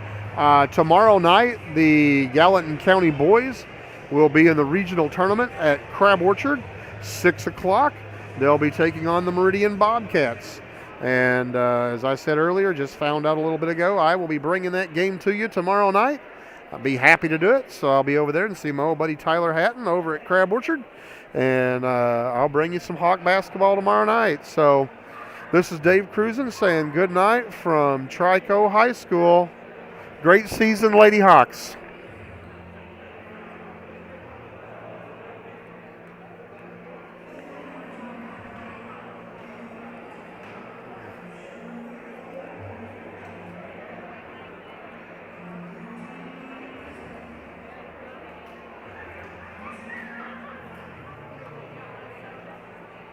Tomorrow night, the Gallatin County boys will be in the regional tournament at Crab Orchard, 6 o'clock. They'll be taking on the Meridian Bobcats. And as I said earlier, just found out a little bit ago, I will be bringing that game to you tomorrow night. I'll be happy to do it, so I'll be over there and see my old buddy Tyler Hatton over at Crab Orchard, and I'll bring you some Hawk basketball tomorrow night. So this is Dave Cruzen saying good night from Trico High School. Great season, Lady Hawks.